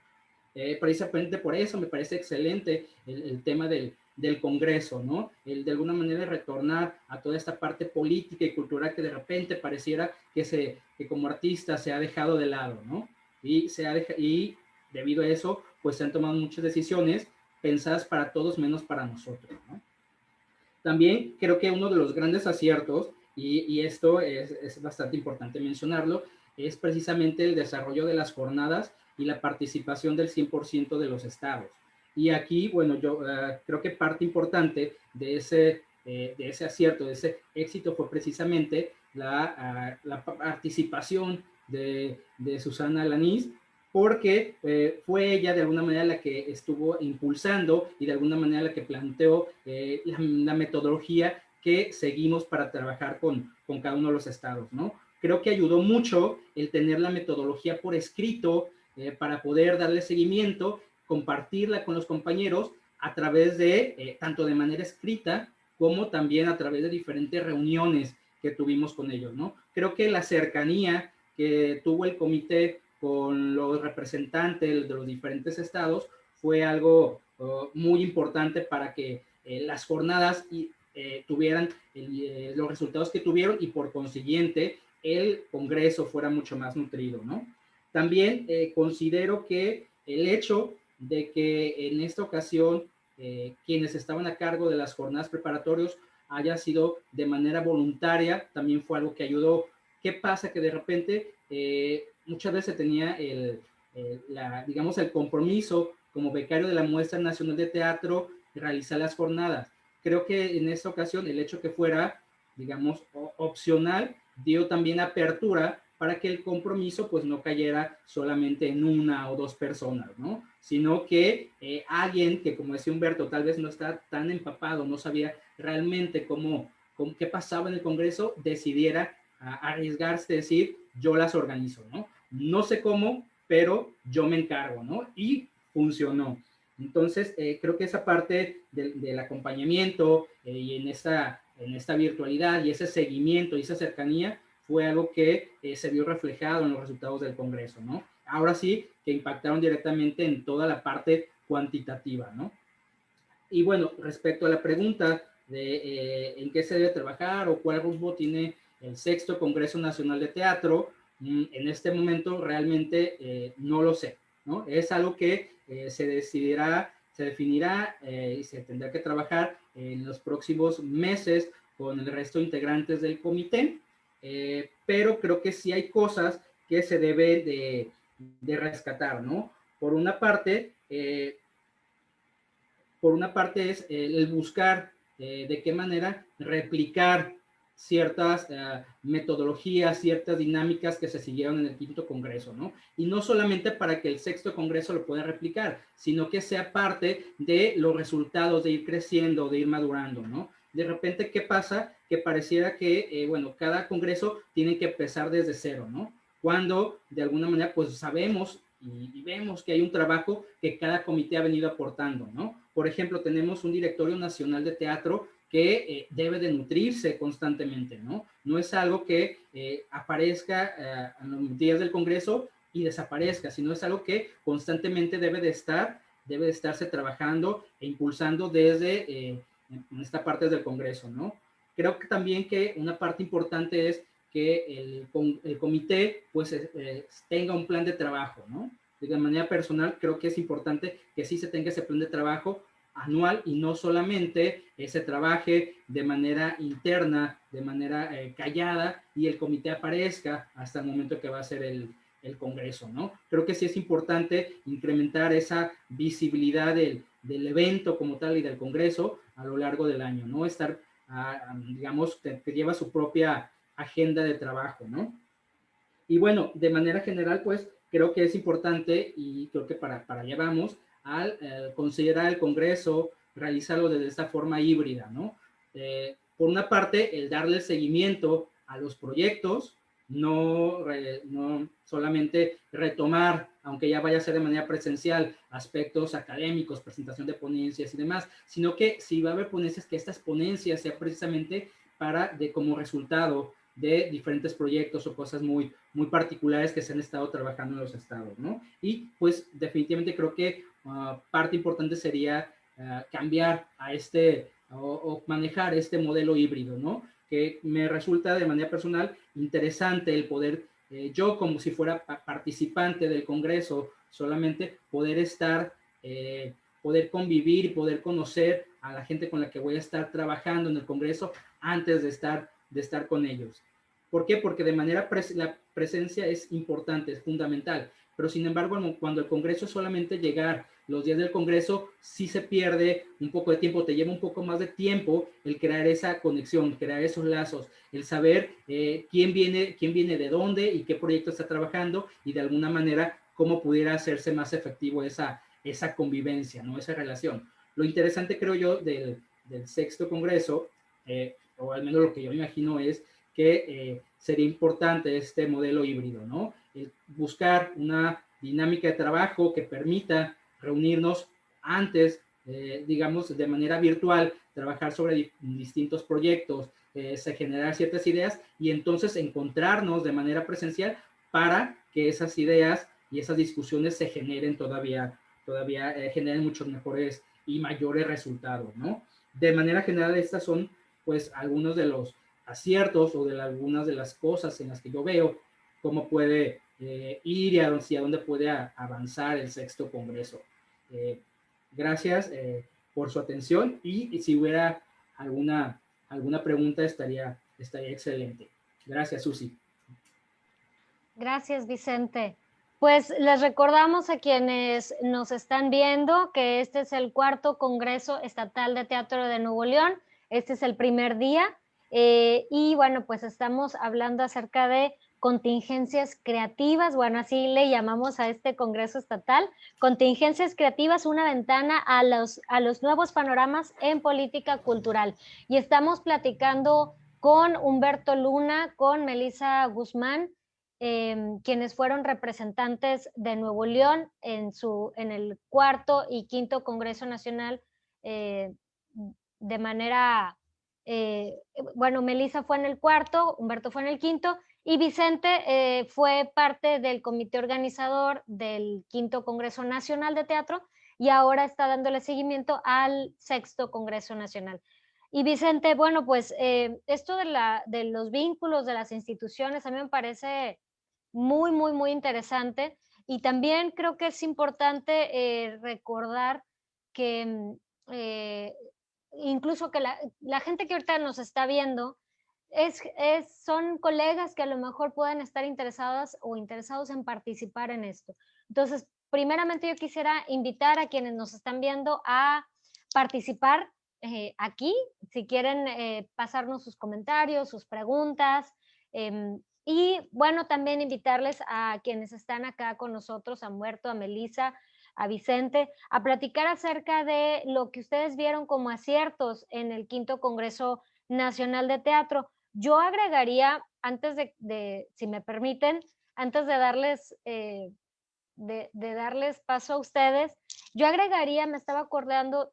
Precisamente por eso me parece excelente el tema del Congreso, ¿no? El de alguna manera retornar a toda esta parte política y cultural que de repente pareciera que como artista se ha dejado de lado, ¿no? Y debido a eso, pues se han tomado muchas decisiones pensadas para todos menos para nosotros, ¿no? También creo que uno de los grandes aciertos, y esto es bastante importante mencionarlo, es precisamente el desarrollo de las jornadas y la participación del 100% de los estados. Y aquí, bueno, yo creo que parte importante de ese acierto, de ese éxito, fue precisamente la participación de Susana Alanís, porque fue ella de alguna manera la que estuvo impulsando y de alguna manera la que planteó la metodología que seguimos para trabajar con cada uno de los estados, ¿no? Creo que ayudó mucho el tener la metodología por escrito para poder darle seguimiento, compartirla con los compañeros a través tanto de manera escrita como también a través de diferentes reuniones que tuvimos con ellos, ¿no? Creo que la cercanía que tuvo el comité con los representantes de los diferentes estados fue algo muy importante para que las jornadas tuvieran los resultados que tuvieron, y por consiguiente el Congreso fuera mucho más nutrido, ¿no? También considero que el hecho de que en esta ocasión quienes estaban a cargo de las jornadas preparatorias haya sido de manera voluntaria, también fue algo que ayudó. ¿Qué pasa? Que de repente muchas veces tenía digamos, el compromiso como becario de la Muestra Nacional de Teatro de realizar las jornadas. Creo que en esta ocasión el hecho que fuera, digamos, opcional, dio también apertura para que el compromiso pues no cayera solamente en una o dos personas, ¿no? Sino que alguien que, como decía Humberto, tal vez no está tan empapado, no sabía realmente qué pasaba en el Congreso, decidiera arriesgarse a decir, yo las organizo, ¿no? no sé cómo, pero yo me encargo, ¿no? Y funcionó. Entonces, creo que esa parte del acompañamiento y en esta virtualidad y ese seguimiento y esa cercanía fue algo que se vio reflejado en los resultados del Congreso, ¿no? Ahora sí, que impactaron directamente en toda la parte cuantitativa, ¿no? Y bueno, respecto a la pregunta de en qué se debe trabajar o cuál rumbo tiene el sexto Congreso Nacional de Teatro, en este momento realmente no lo sé, ¿no? Es algo que se decidirá, se definirá y se tendrá que trabajar en los próximos meses con el resto de integrantes del comité, pero creo que sí hay cosas que se debe de rescatar, ¿no? Por una parte, es el buscar de qué manera replicar ciertas metodologías, ciertas dinámicas que se siguieron en el quinto congreso, ¿no? Y no solamente para que el sexto congreso lo pueda replicar, sino que sea parte de los resultados de ir creciendo, de ir madurando, ¿no? De repente, ¿qué pasa? Que pareciera que, bueno, cada congreso tiene que empezar desde cero, ¿no? Cuando, de alguna manera, pues sabemos y vemos que hay un trabajo que cada comité ha venido aportando, ¿no? Por ejemplo, tenemos un directorio nacional de teatro que debe de nutrirse constantemente, ¿no? No es algo que aparezca en los días del Congreso y desaparezca, sino es algo que constantemente debe de estarse trabajando e impulsando desde en esta parte del Congreso, ¿no? Creo que también que una parte importante es que el comité pues tenga un plan de trabajo, ¿no? De manera personal creo que es importante que sí se tenga ese plan de trabajo anual y no solamente se trabaje de manera interna, de manera callada y el comité aparezca hasta el momento que va a ser el Congreso, ¿no? Creo que sí es importante incrementar esa visibilidad del evento como tal y del Congreso a lo largo del año, ¿no? Estar, digamos, que lleva su propia agenda de trabajo, ¿no? Y bueno, de manera general, pues creo que es importante y creo que para allá vamos al considerar el Congreso, realizarlo de esta forma híbrida, ¿no? Por una parte, el darle seguimiento a los proyectos, no solamente retomar, aunque ya vaya a ser de manera presencial, aspectos académicos, presentación de ponencias y demás, sino que si va a haber ponencias, que estas ponencias sean precisamente como resultado de diferentes proyectos o cosas muy, muy particulares que se han estado trabajando en los estados, ¿no? Y pues definitivamente creo que parte importante sería cambiar a o manejar este modelo híbrido, ¿no? Que me resulta de manera personal interesante el poder, yo como si fuera participante del Congreso, solamente poder estar, poder convivir y poder conocer a la gente con la que voy a estar trabajando en el Congreso antes de estar con ellos. ¿Por qué? Porque de manera la presencia es importante, es fundamental, pero sin embargo cuando el Congreso es solamente llegar los días del Congreso, sí se pierde un poco de tiempo, te lleva un poco más de tiempo el crear esa conexión, crear esos lazos, el saber quién viene de dónde y qué proyecto está trabajando y de alguna manera cómo pudiera hacerse más efectivo esa convivencia, ¿no? Esa relación. Lo interesante creo yo del sexto Congreso, o al menos lo que yo imagino es que sería importante este modelo híbrido, ¿no? Buscar una dinámica de trabajo que permita reunirnos antes, digamos, de manera virtual, trabajar sobre distintos proyectos, se generar ciertas ideas y entonces encontrarnos de manera presencial para que esas ideas y esas discusiones se generen todavía generen muchos mejores y mayores resultados, ¿no? De manera general, estas son, pues, algunos de los aciertos o de algunas de las cosas en las que yo veo cómo puede ir y hacia dónde puede avanzar el sexto Congreso. Gracias por su atención y si hubiera alguna pregunta estaría excelente. Gracias, Susi. Gracias, Vicente. Pues les recordamos a quienes nos están viendo que este es el cuarto Congreso Estatal de Teatro de Nuevo León. Este es el primer día y bueno, pues estamos hablando acerca de contingencias creativas. Bueno, así le llamamos a este Congreso Estatal. Contingencias creativas, una ventana a los nuevos panoramas en política cultural. Y estamos platicando con Humberto Luna, con Melissa Guzmán, quienes fueron representantes de Nuevo León en el 4º y 5º Congreso Nacional de manera, bueno, Melissa fue en el 4º, Humberto fue en el 5º, y Vicente fue parte del comité organizador del 5º Congreso Nacional de Teatro y ahora está dándole seguimiento al 6º Congreso Nacional. Y Vicente, bueno, pues esto de los vínculos de las instituciones a mí me parece muy, muy, muy interesante, y también creo que es importante recordar que incluso que la gente que ahorita nos está viendo son colegas que a lo mejor puedan estar interesadas o interesados en participar en esto. Entonces, primeramente yo quisiera invitar a quienes nos están viendo a participar aquí, si quieren pasarnos sus comentarios, sus preguntas, y bueno, también invitarles a quienes están acá con nosotros, a Humberto, a Melissa, a Vicente, a platicar acerca de lo que ustedes vieron como aciertos en el 5º Congreso Nacional de Teatro. Yo agregaría, antes si me permiten, antes de darles, darles paso a ustedes, yo agregaría, me estaba acordando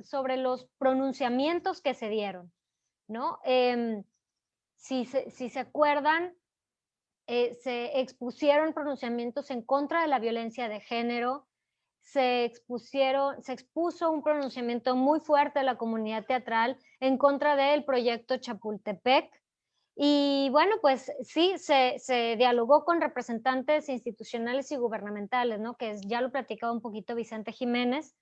sobre los pronunciamientos que se dieron, ¿no? Si se acuerdan, se expusieron pronunciamientos en contra de la violencia de género, se expuso un pronunciamiento muy fuerte de la comunidad teatral en contra del proyecto Chapultepec. Y bueno, pues sí, se dialogó con representantes institucionales y gubernamentales, ¿no? Que ya lo platicaba un poquito Vicente Jiménez.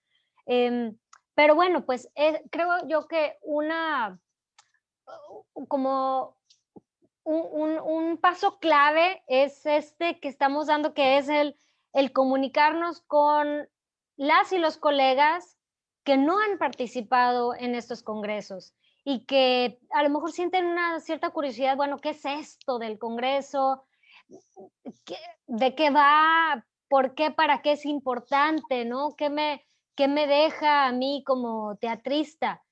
Pero bueno, pues creo yo que como un paso clave es este que estamos dando, que es el comunicarnos con las y los colegas que no han participado en estos congresos y que a lo mejor sienten una cierta curiosidad, bueno, ¿qué es esto del congreso? ¿De qué va? ¿Por qué? ¿Para qué es importante? ¿No? ¿Qué me deja a mí como teatrista?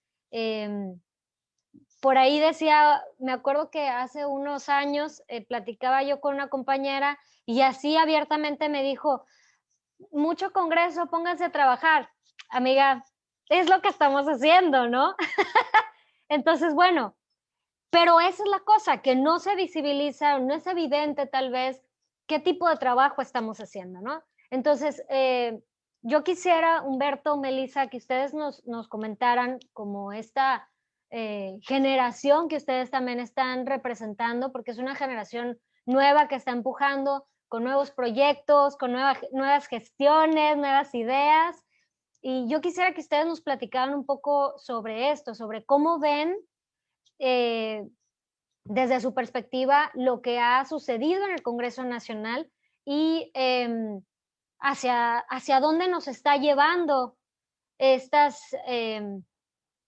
Por ahí decía, me acuerdo que hace unos años platicaba yo con una compañera y así abiertamente me dijo, mucho congreso, pónganse a trabajar. Amiga, es lo que estamos haciendo, ¿no? Entonces, bueno, pero esa es la cosa, que no se visibiliza, no es evidente tal vez qué tipo de trabajo estamos haciendo, ¿no? Entonces, yo quisiera, Humberto, Melissa, que ustedes nos comentaran como esta generación que ustedes también están representando, porque es una generación nueva que está empujando con nuevos proyectos, con nuevas gestiones, nuevas ideas. Y yo quisiera que ustedes nos platicaran un poco sobre esto, sobre cómo ven desde su perspectiva lo que ha sucedido en el Congreso Nacional y hacia dónde nos está llevando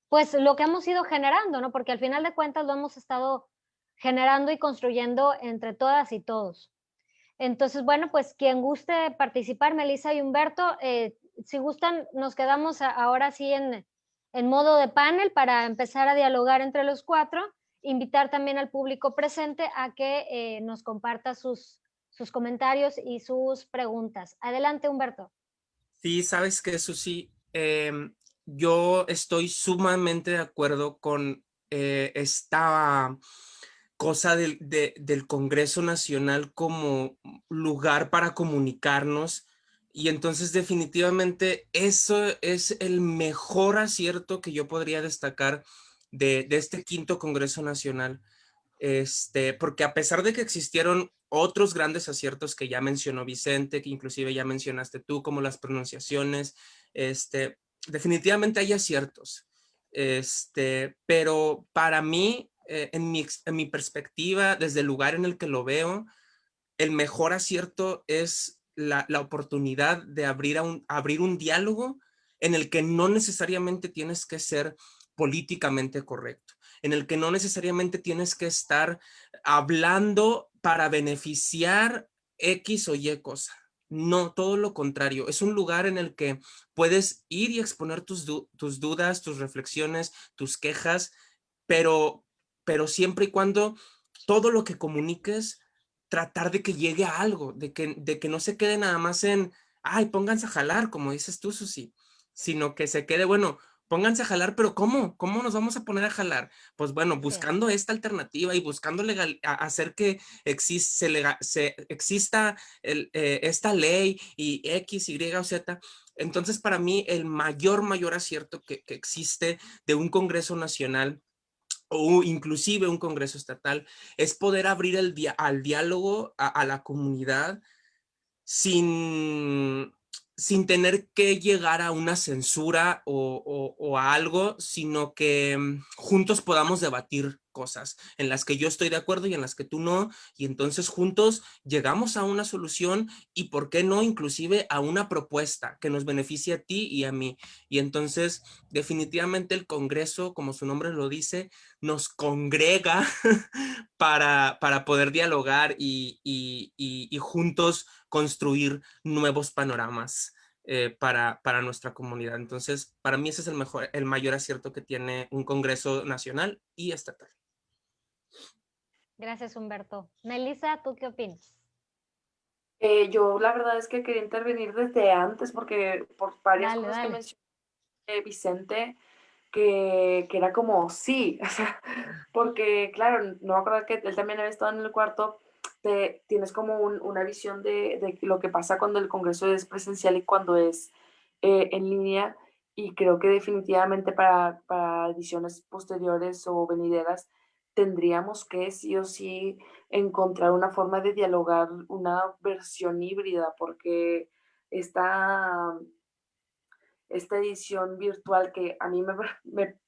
pues lo que hemos ido generando, ¿no? Porque al final de cuentas lo hemos estado generando y construyendo entre todas y todos. Entonces, bueno, pues quien guste participar, Melissa y Humberto, si gustan, nos quedamos ahora sí en modo de panel para empezar a dialogar entre los cuatro, invitar también al público presente a que nos comparta sus comentarios y sus preguntas. Adelante, Humberto. Sí, sabes que Susi, yo estoy sumamente de acuerdo con esta cosa del Congreso Nacional como lugar para comunicarnos, y entonces definitivamente eso es el mejor acierto que yo podría destacar de este 5º Congreso Nacional. Porque a pesar de que existieron otros grandes aciertos que ya mencionó Vicente, que inclusive ya mencionaste tú, como las pronunciaciones, definitivamente hay aciertos. Pero para mí, en mi perspectiva, desde el lugar en el que lo veo, el mejor acierto es la oportunidad de abrir un diálogo en el que no necesariamente tienes que ser políticamente correcto, en el que no necesariamente tienes que estar hablando para beneficiar X o Y cosa. No, todo lo contrario. Es un lugar en el que puedes ir y exponer tus dudas, tus reflexiones, tus quejas, pero siempre y cuando todo lo que comuniques tratar de que llegue a algo, de que no se quede nada más en, ay, pónganse a jalar, como dices tú, Susi, sino que se quede, bueno, pónganse a jalar, pero ¿cómo? ¿Cómo nos vamos a poner a jalar? Pues bueno, buscando esta alternativa y buscando hacer que exista esta ley y X, Y o Z. Entonces, para mí, el mayor acierto que existe de un Congreso Nacional o inclusive un Congreso Estatal es poder abrir al diálogo a la comunidad sin, sin tener que llegar a una censura o a algo, sino que juntos podamos debatir cosas en las que yo estoy de acuerdo y en las que tú no, y entonces juntos llegamos a una solución y, ¿por qué no?, inclusive a una propuesta que nos beneficie a ti y a mí. Y entonces, definitivamente el Congreso, como su nombre lo dice, nos congrega para poder dialogar y juntos construir nuevos panoramas para nuestra comunidad. Entonces, para mí ese es el mayor acierto que tiene un Congreso nacional y estatal. Gracias, Humberto. Melissa, ¿tú qué opinas? Yo la verdad es que quería intervenir desde antes porque por varias cosas que mencionó Vicente, que era como sí, o sea, porque claro, no me acuerdo que él también había estado en el cuarto, tienes como una visión de lo que pasa cuando el Congreso es presencial y cuando es en línea, y creo que definitivamente para ediciones posteriores o venideras tendríamos que sí o sí encontrar una forma de dialogar, una versión híbrida, porque esta, esta edición virtual que a mí me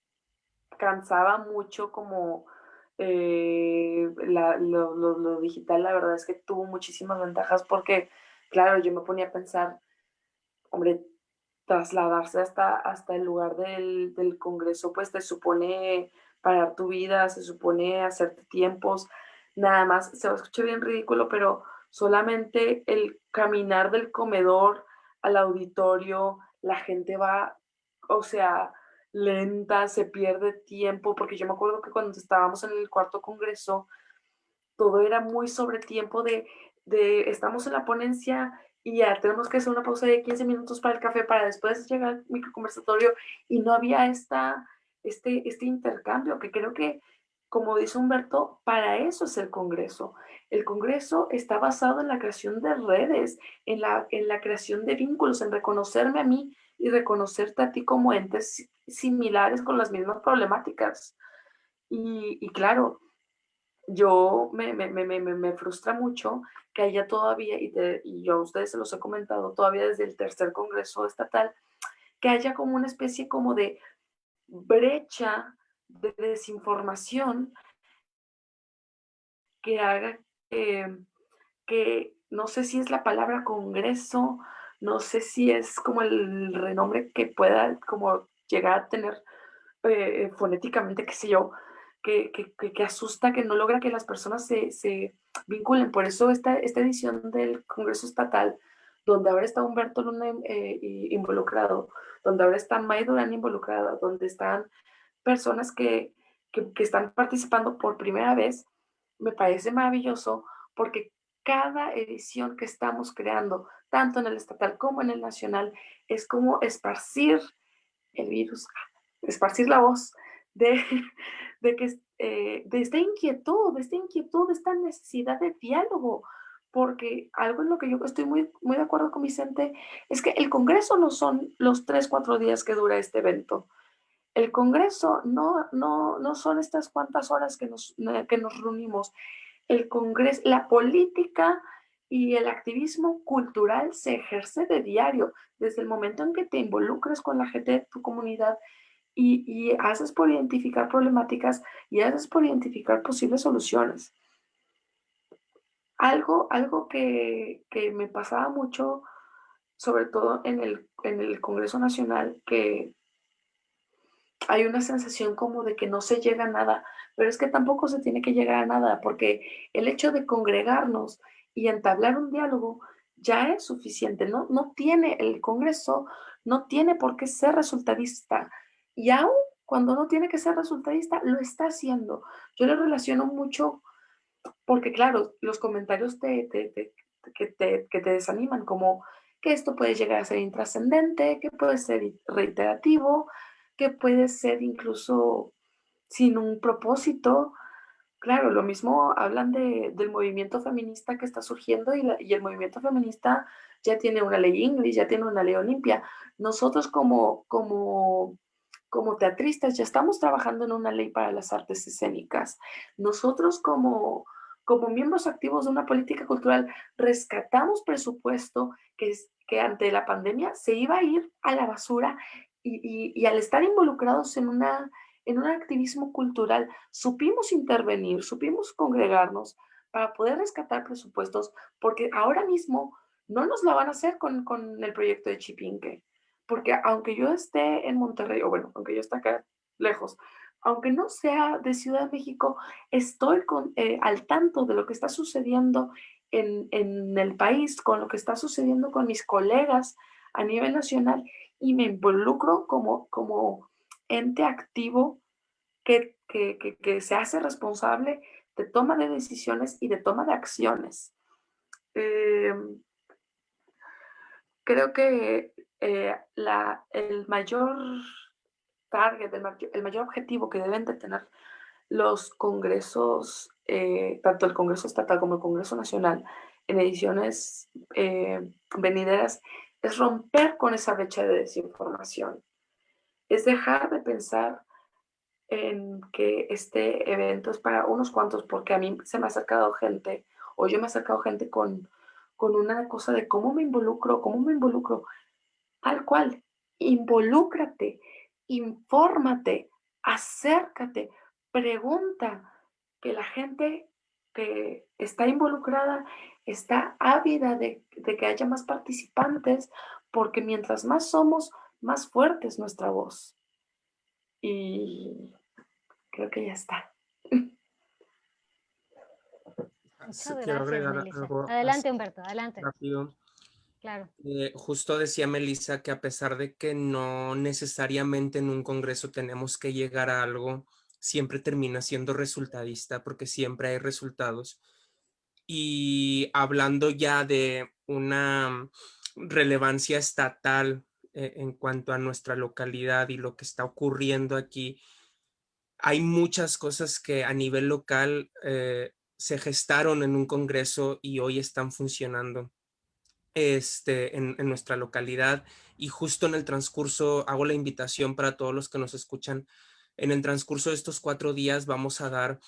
cansaba mucho como lo digital, la verdad es que tuvo muchísimas ventajas porque, claro, yo me ponía a pensar, hombre, trasladarse hasta el lugar del Congreso, pues te supone parar tu vida, se supone hacerte tiempos, nada más, se va a escuchar bien ridículo, pero solamente el caminar del comedor al auditorio, la gente va, o sea, lenta, se pierde tiempo, porque yo me acuerdo que cuando estábamos en el cuarto Congreso, todo era muy sobre tiempo de estamos en la ponencia y ya tenemos que hacer una pausa de 15 minutos para el café para después llegar al microconversatorio, y no había este intercambio que creo que, como dice Humberto, para eso es el Congreso. El Congreso está basado en la creación de redes, en la creación de vínculos, en reconocerme a mí y reconocerte a ti como entes similares con las mismas problemáticas. Y claro, yo me frustra mucho que haya todavía, y yo a ustedes se los he comentado, todavía desde el tercer Congreso Estatal, que haya como una especie como de brecha de desinformación que haga que no sé si es la palabra Congreso, no sé si es como el renombre que pueda como llegar a tener fonéticamente, qué sé yo, que asusta, que no logra que las personas se vinculen. Por eso esta edición del Congreso Estatal, donde ahora está Humberto Luna involucrado, donde ahora está May Durán involucrada, donde están personas que están participando por primera vez, me parece maravilloso porque cada edición que estamos creando, tanto en el estatal como en el nacional, es como esparcir el virus, esparcir la voz de, de esta inquietud, de esta necesidad de diálogo, porque algo en lo que yo estoy muy, muy de acuerdo con Vicente es que el Congreso no son los 3, 4 días que dura este evento. El Congreso no son estas cuantas horas que nos reunimos. El Congreso, la política y el activismo cultural se ejerce de diario, desde el momento en que te involucres con la gente de tu comunidad y haces por identificar problemáticas y haces por identificar posibles soluciones. Algo que me pasaba mucho, sobre todo en el Congreso Nacional, que hay una sensación como de que no se llega a nada, pero es que tampoco se tiene que llegar a nada, porque el hecho de congregarnos y entablar un diálogo ya es suficiente. No tiene el Congreso, no tiene por qué ser resultadista, y aún cuando no tiene que ser resultadista, lo está haciendo. Yo lo relaciono mucho porque claro, los comentarios que te desaniman, como que esto puede llegar a ser intrascendente, que puede ser reiterativo, que puede ser incluso sin un propósito. Claro, lo mismo hablan del movimiento feminista que está surgiendo y el movimiento feminista ya tiene una ley Inglis, ya tiene una ley Olimpia. Nosotros como teatristas ya estamos trabajando en una ley para las artes escénicas. Nosotros como miembros activos de una política cultural rescatamos presupuesto que ante la pandemia se iba a ir a la basura y al estar involucrados en un activismo cultural, supimos intervenir, supimos congregarnos para poder rescatar presupuestos, porque ahora mismo no nos la van a hacer con el proyecto de Chipinque, porque aunque yo esté en Monterrey, o bueno, aunque yo esté acá lejos, aunque no sea de Ciudad de México, estoy al tanto de lo que está sucediendo en el país, con lo que está sucediendo con mis colegas a nivel nacional, y me involucro como ente activo que se hace responsable de toma de decisiones y de toma de acciones. Creo que el mayor target, el mayor objetivo que deben de tener los congresos, tanto el Congreso Estatal como el Congreso Nacional, en ediciones venideras, es romper con esa brecha de desinformación. Es dejar de pensar en que este evento es para unos cuantos, porque a mí se me ha acercado gente, o yo me he acercado gente con una cosa de cómo me involucro, tal cual, involúcrate, infórmate, acércate, pregunta, que la gente que está involucrada está ávida de que haya más participantes, porque mientras más somos, más fuerte es nuestra voz. Y creo que ya está. Muchas Quiero gracias, agregar Melissa. algo así Adelante, Humberto, adelante. rápido. Claro. Justo decía Melissa que a pesar de que no necesariamente en un congreso tenemos que llegar a algo, siempre termina siendo resultadista porque siempre hay resultados. Y hablando ya de una relevancia estatal en cuanto a nuestra localidad y lo que está ocurriendo aquí, hay muchas cosas que a nivel local se gestaron en un congreso y hoy están funcionando en nuestra localidad. Y justo en el transcurso, hago la invitación para todos los que nos escuchan, en el transcurso de estos 4 días vamos a dar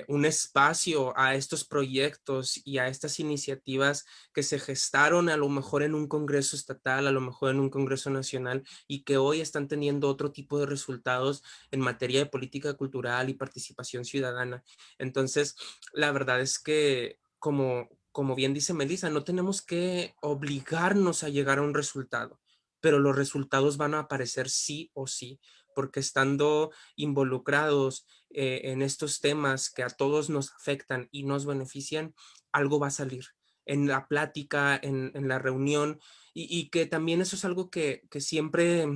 un espacio a estos proyectos y a estas iniciativas que se gestaron a lo mejor en un congreso estatal, a lo mejor en un congreso nacional y que hoy están teniendo otro tipo de resultados en materia de política cultural y participación ciudadana. Entonces, la verdad es que como bien dice Melissa, no tenemos que obligarnos a llegar a un resultado, pero los resultados van a aparecer sí o sí, porque estando involucrados en estos temas que a todos nos afectan y nos benefician, algo va a salir en la plática, en la reunión, y que también eso es algo que siempre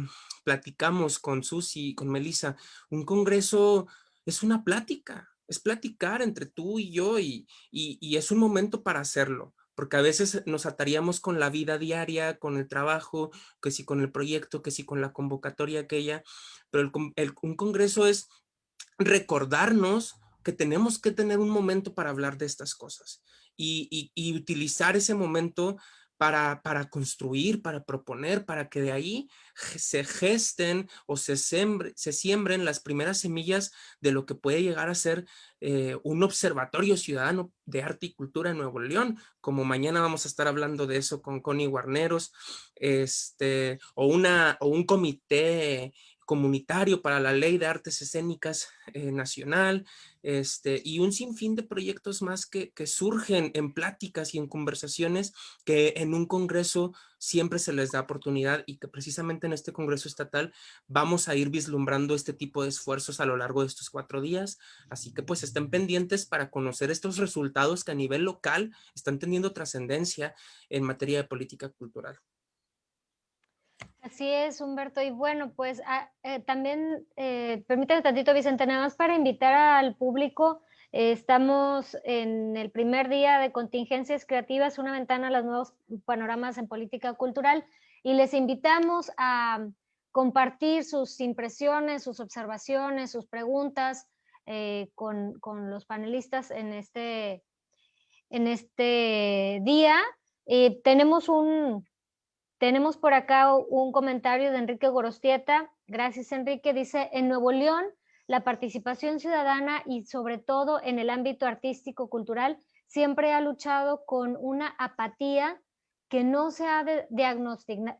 platicamos con Susi, con Melissa. Un congreso es una plática, es platicar entre tú y yo y es un momento para hacerlo, porque a veces nos ataríamos con la vida diaria, con el trabajo, que si con el proyecto, que si con la convocatoria aquella, pero un congreso es recordarnos que tenemos que tener un momento para hablar de estas cosas y utilizar ese momento para construir, para proponer, para que de ahí se gesten o se siembren las primeras semillas de lo que puede llegar a ser un observatorio ciudadano de arte y cultura en Nuevo León, como mañana vamos a estar hablando de eso con Connie Guarneros, o un comité comunitario para la Ley de Artes Escénicas Nacional, y un sinfín de proyectos más que surgen en pláticas y en conversaciones que en un congreso siempre se les da oportunidad y que precisamente en este congreso estatal vamos a ir vislumbrando este tipo de esfuerzos a lo largo de estos 4 días. Así que pues estén pendientes para conocer estos resultados que a nivel local están teniendo trascendencia en materia de política cultural. Así es, Humberto. Y bueno, pues también permítame tantito, Vicente, nada más para invitar al público Estamos en el primer día de Contingencias Creativas, una ventana a los nuevos panoramas en política cultural, y les invitamos a compartir sus impresiones, sus observaciones, sus preguntas con los panelistas en este día. Tenemos por acá un comentario de Enrique Gorostieta. Gracias, Enrique. Dice, en Nuevo León, la participación ciudadana y sobre todo en el ámbito artístico-cultural siempre ha luchado con una apatía que no se ha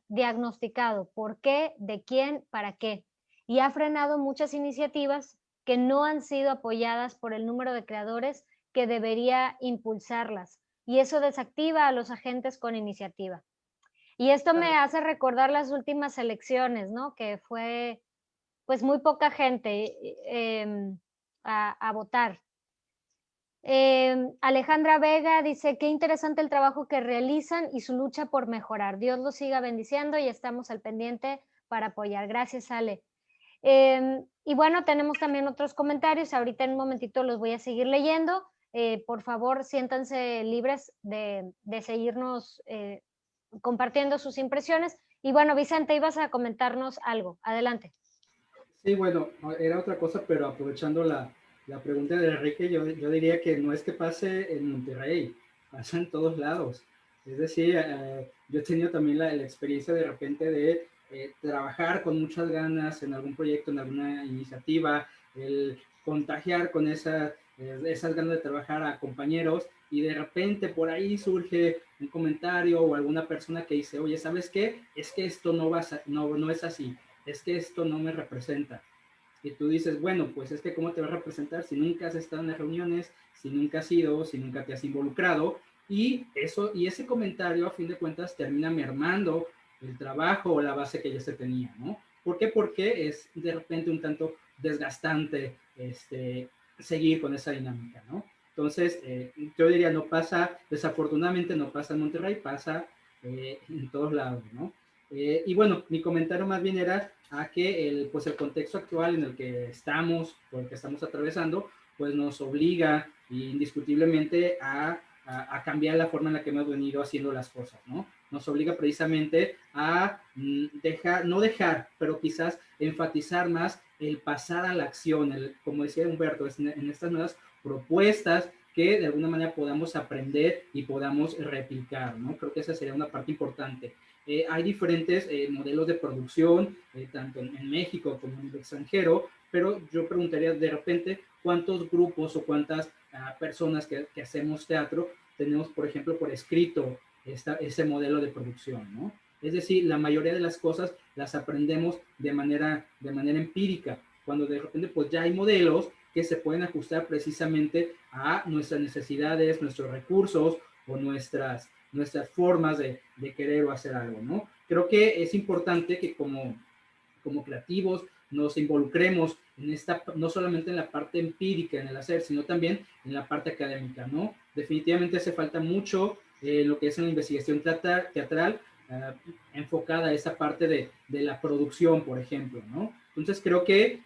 diagnosticado. ¿Por qué? ¿De quién? ¿Para qué? Y ha frenado muchas iniciativas que no han sido apoyadas por el número de creadores que debería impulsarlas. Y eso desactiva a los agentes con iniciativa. Y esto me hace recordar las últimas elecciones, ¿no? Que fue pues muy poca gente a votar. Alejandra Vega dice, qué interesante el trabajo que realizan y su lucha por mejorar. Dios los siga bendiciendo y estamos al pendiente para apoyar. Gracias, Ale. Y bueno, tenemos también otros comentarios. Ahorita en un momentito los voy a seguir leyendo. Por favor, siéntanse libres de seguirnos compartiendo sus impresiones. Y bueno, Vicente, ibas a comentarnos algo. Adelante. Sí, bueno, era otra cosa, pero aprovechando la pregunta de Enrique, yo diría que no es que pase en Monterrey, pasa en todos lados. Es decir, yo he tenido también la experiencia de repente de trabajar con muchas ganas en algún proyecto, en alguna iniciativa, el contagiar con esas ganas de trabajar a compañeros, y de repente por ahí surge un comentario o alguna persona que dice, oye, ¿sabes qué? Es que esto no es así, es que esto no me representa. Y tú dices, bueno, pues es que ¿cómo te va a representar si nunca has estado en las reuniones, si nunca has ido, si nunca te has involucrado? Y ese comentario, a fin de cuentas, termina mermando el trabajo o la base que ya se tenía, ¿no? ¿Por qué? Porque es de repente un tanto desgastante seguir con esa dinámica, ¿no? Entonces, yo diría, no pasa, desafortunadamente no pasa en Monterrey, pasa en todos lados, ¿no? Y bueno, mi comentario más bien era a que pues el contexto actual en el que estamos, o el que estamos atravesando, pues nos obliga indiscutiblemente a cambiar la forma en la que hemos venido haciendo las cosas, ¿no? Nos obliga precisamente a no dejar, pero quizás enfatizar más el pasar a la acción, como decía Humberto, en estas nuevas propuestas que de alguna manera podamos aprender y podamos replicar, ¿no? Creo que esa sería una parte importante. Hay diferentes modelos de producción, tanto en México como en el extranjero, pero yo preguntaría de repente cuántos grupos o cuántas personas que hacemos teatro tenemos, por ejemplo, por escrito ese modelo de producción, ¿no? Es decir, la mayoría de las cosas las aprendemos de manera empírica, cuando de repente pues ya hay modelos que se pueden ajustar precisamente a nuestras necesidades, nuestros recursos o nuestras formas de querer o hacer algo, ¿no? Creo que es importante que como creativos nos involucremos en no solamente en la parte empírica, en el hacer, sino también en la parte académica, ¿no? Definitivamente hace falta mucho lo que es en la investigación teatral enfocada a esa parte de la producción, por ejemplo, ¿no? Entonces creo que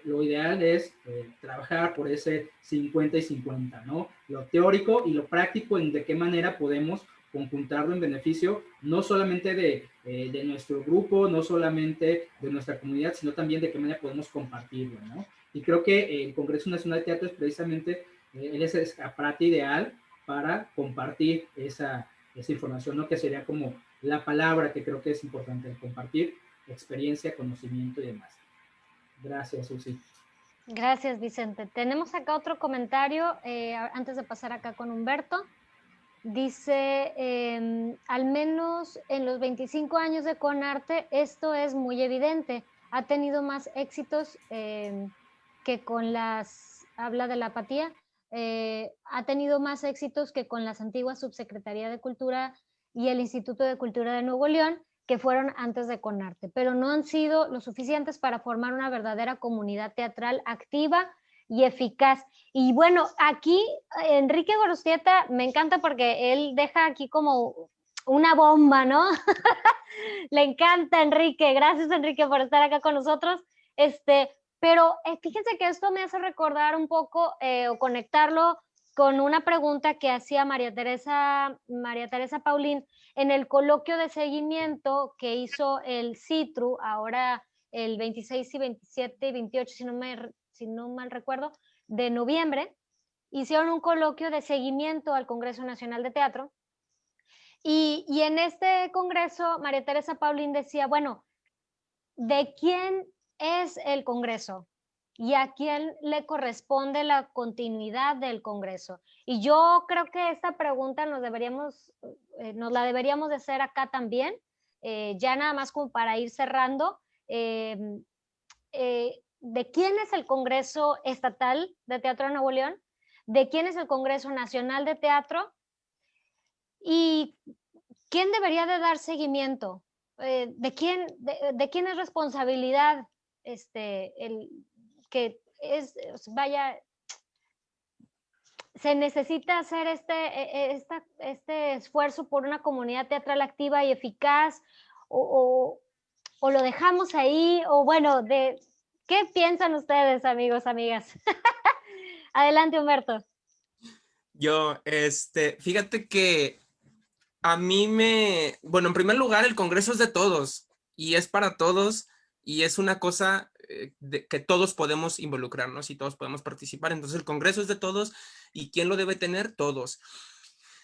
lo ideal es trabajar por ese 50 y 50, ¿no? Lo teórico y lo práctico, en de qué manera podemos conjuntarlo en beneficio no solamente de nuestro grupo, no solamente de nuestra comunidad, sino también de qué manera podemos compartirlo, ¿no? Y creo que el Congreso Nacional de Teatro es precisamente ese escaparate ideal para compartir esa información, ¿no? Que sería como la palabra que creo que es importante, compartir experiencia, conocimiento y demás. Gracias, Susi. Gracias, Vicente. Tenemos acá otro comentario, antes de pasar acá con Humberto. Dice, al menos en los 25 años de Conarte, esto es muy evidente. Ha tenido más éxitos que con habla de la apatía, ha tenido más éxitos que con las antiguas Subsecretaría de Cultura y el Instituto de Cultura de Nuevo León, que fueron antes de Conarte, pero no han sido lo suficientes para formar una verdadera comunidad teatral activa y eficaz. Y bueno, aquí Enrique Gorostieta me encanta porque él deja aquí como una bomba, ¿no? Le encanta, Enrique. Gracias, Enrique, por estar acá con nosotros. Pero fíjense que esto me hace recordar un poco o conectarlo con una pregunta que hacía María Teresa Paulín en el coloquio de seguimiento que hizo el CITRU, ahora el 26 y 27 y 28, si no mal recuerdo, de noviembre. Hicieron un coloquio de seguimiento al Congreso Nacional de Teatro. Y en este congreso, María Teresa Paulín decía, bueno, ¿de quién es el Congreso? ¿Y a quién le corresponde la continuidad del Congreso? Y yo creo que esta pregunta nos la deberíamos de hacer acá también, ya nada más como para ir cerrando. ¿De quién es el Congreso Estatal de Teatro de Nuevo León? ¿De quién es el Congreso Nacional de Teatro? ¿Y quién debería de dar seguimiento? ¿De quién es responsabilidad que es, vaya, se necesita hacer este esfuerzo por una comunidad teatral activa y eficaz, o lo dejamos ahí, o bueno, ¿qué piensan ustedes, amigos, amigas? Adelante, Humberto. Fíjate que a mí bueno, en primer lugar, el Congreso es de todos y es para todos y es una cosa que todos podemos involucrarnos y todos podemos participar. Entonces el Congreso es de todos y ¿quién lo debe tener? Todos.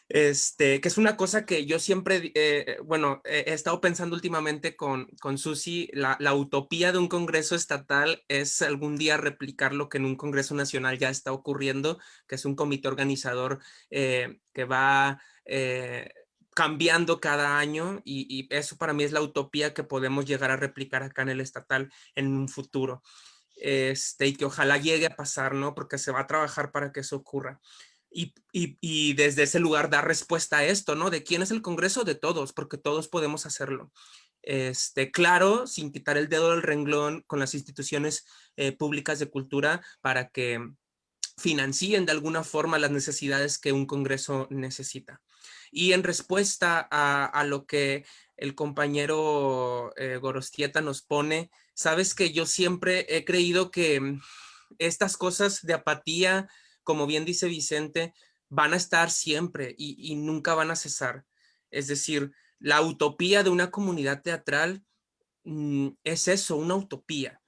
Que es una cosa que yo siempre, he estado pensando últimamente con Susi, la utopía de un Congreso estatal es algún día replicar lo que en un Congreso nacional ya está ocurriendo, que es un comité organizador que va cambiando cada año y eso para mí es la utopía que podemos llegar a replicar acá en el estatal en un futuro. Y que ojalá llegue a pasar, ¿no? Porque se va a trabajar para que eso ocurra. Y desde ese lugar dar respuesta a esto, ¿no? ¿De quién es el Congreso? De todos, porque todos podemos hacerlo. Claro, sin quitar el dedo del renglón con las instituciones públicas de cultura para que financien de alguna forma las necesidades que un Congreso necesita. Y en respuesta a lo que el compañero Gorostieta nos pone, sabes que yo siempre he creído que estas cosas de apatía, como bien dice Vicente, van a estar siempre y nunca van a cesar. Es decir, la utopía de una comunidad teatral es eso, una utopía.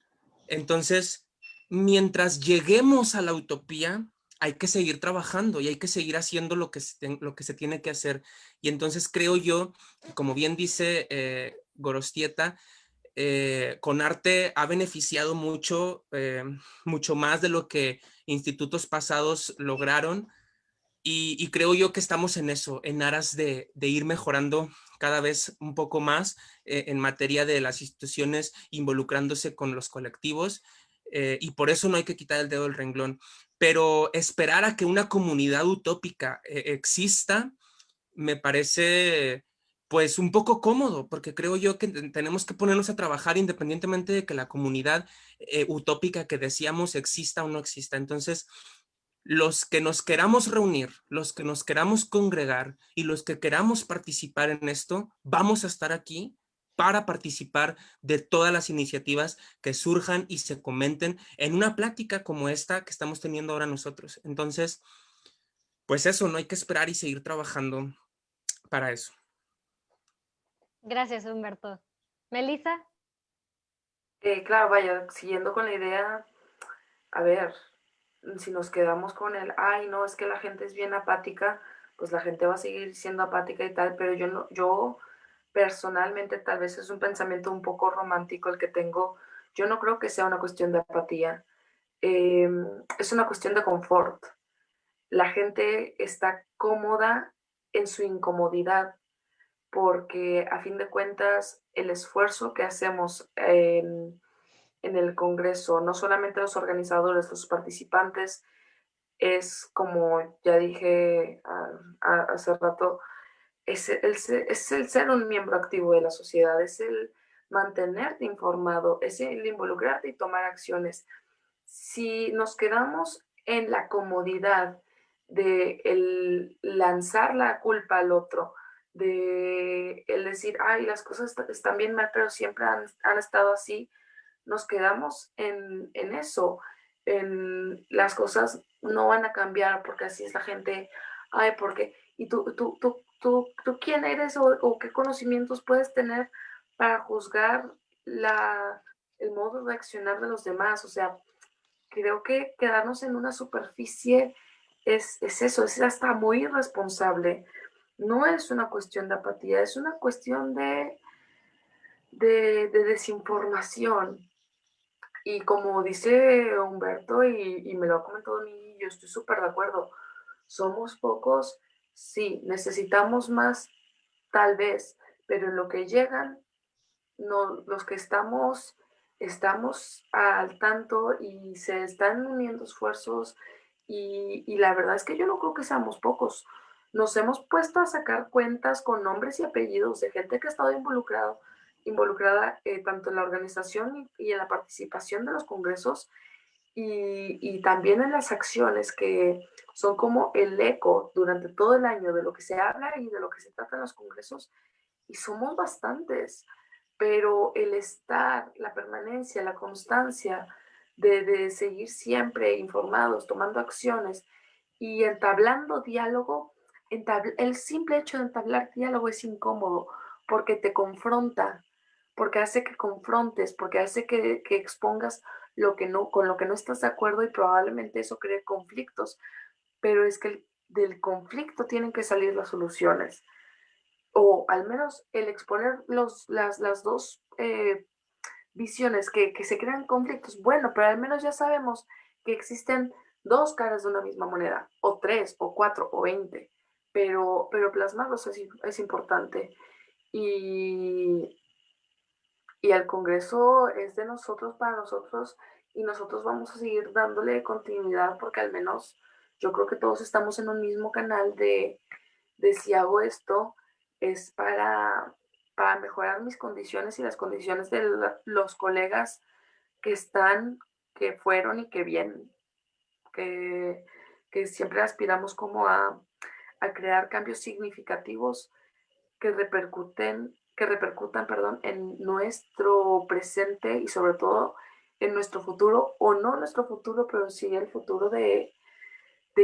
Entonces, mientras lleguemos a la utopía, hay que seguir trabajando y hay que seguir haciendo lo que se tiene que hacer. Y entonces creo yo, como bien dice Gorostieta, con arte ha beneficiado mucho, mucho más de lo que institutos pasados lograron. Y creo yo que estamos en eso, en aras de ir mejorando cada vez un poco más en materia de las instituciones involucrándose con los colectivos. Y por eso no hay que quitar el dedo del renglón. Pero esperar a que una comunidad utópica exista me parece pues un poco cómodo, porque creo yo que tenemos que ponernos a trabajar independientemente de que la comunidad utópica que decíamos exista o no exista. Entonces, los que nos queramos reunir, los que nos queramos congregar y los que queramos participar en esto, vamos a estar aquí para participar de todas las iniciativas que surjan y se comenten en una plática como esta que estamos teniendo ahora nosotros. Entonces, pues eso, no hay que esperar y seguir trabajando para eso. Gracias, Humberto. Melissa. Claro, vaya, siguiendo con la idea, a ver, si nos quedamos con el, ay, no, es que la gente es bien apática, pues la gente va a seguir siendo apática y tal, pero yo personalmente tal vez es un pensamiento un poco romántico el que tengo. Yo no creo que sea una cuestión de apatía, es una cuestión de confort. La gente está cómoda en su incomodidad porque a fin de cuentas el esfuerzo que hacemos en el Congreso, no solamente los organizadores, los participantes, es como ya dije hace rato, es el ser un miembro activo de la sociedad, es el mantenerte informado, es el involucrarte y tomar acciones. Si nos quedamos en la comodidad de el lanzar la culpa al otro, de el decir, ay, las cosas están bien mal, pero siempre han estado así, nos quedamos en eso, en las cosas no van a cambiar porque así es la gente, ay, porque, y tú quién eres o qué conocimientos puedes tener para juzgar el modo de accionar de los demás. O sea, creo que quedarnos en una superficie es eso, es hasta muy irresponsable. No es una cuestión de apatía, es una cuestión de desinformación. Y como dice Humberto, y me lo ha comentado a mí, yo estoy súper de acuerdo, somos pocos, sí, necesitamos más, tal vez, pero en lo que llegan, no, los que estamos al tanto y se están uniendo esfuerzos y la verdad es que yo no creo que seamos pocos. Nos hemos puesto a sacar cuentas con nombres y apellidos de gente que ha estado involucrada tanto en la organización y en la participación de los congresos y también en las acciones que son como el eco durante todo el año de lo que se habla y de lo que se trata en los congresos y somos bastantes, pero el estar, la permanencia, la constancia de seguir siempre informados, tomando acciones y entablando diálogo, el simple hecho de entablar diálogo es incómodo porque te confronta, porque hace que confrontes, porque hace que expongas lo que no, con lo que no estás de acuerdo y probablemente eso cree conflictos, pero es que del conflicto tienen que salir las soluciones o al menos el exponer las dos visiones que se crean conflictos, bueno, pero al menos ya sabemos que existen dos caras de una misma moneda, o tres, o cuatro, o 20, pero plasmarlos es importante. Y, y el Congreso es de nosotros para nosotros y nosotros vamos a seguir dándole continuidad porque al menos yo creo que todos estamos en un mismo canal de si hago esto es para mejorar mis condiciones y las condiciones de los colegas que están, que fueron y que vienen, que, que siempre aspiramos como a crear cambios significativos que repercutan, perdón, en nuestro presente y sobre todo en nuestro futuro, o no nuestro futuro, pero sí el futuro de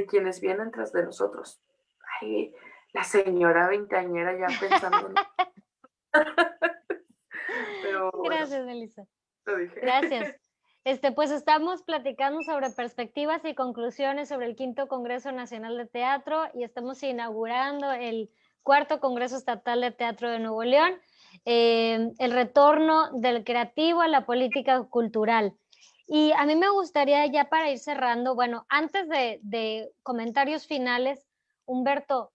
quienes vienen tras de nosotros. Ay, la señora veinteañera ya pensando en... Pero bueno, Gracias, Melissa. lo dije. Gracias. Pues estamos platicando sobre perspectivas y conclusiones sobre el quinto Congreso Nacional de Teatro y estamos inaugurando el cuarto Congreso Estatal de Teatro de Nuevo León, el retorno del creativo a la política cultural. Y a mí me gustaría ya para ir cerrando, bueno, antes de comentarios finales, Humberto,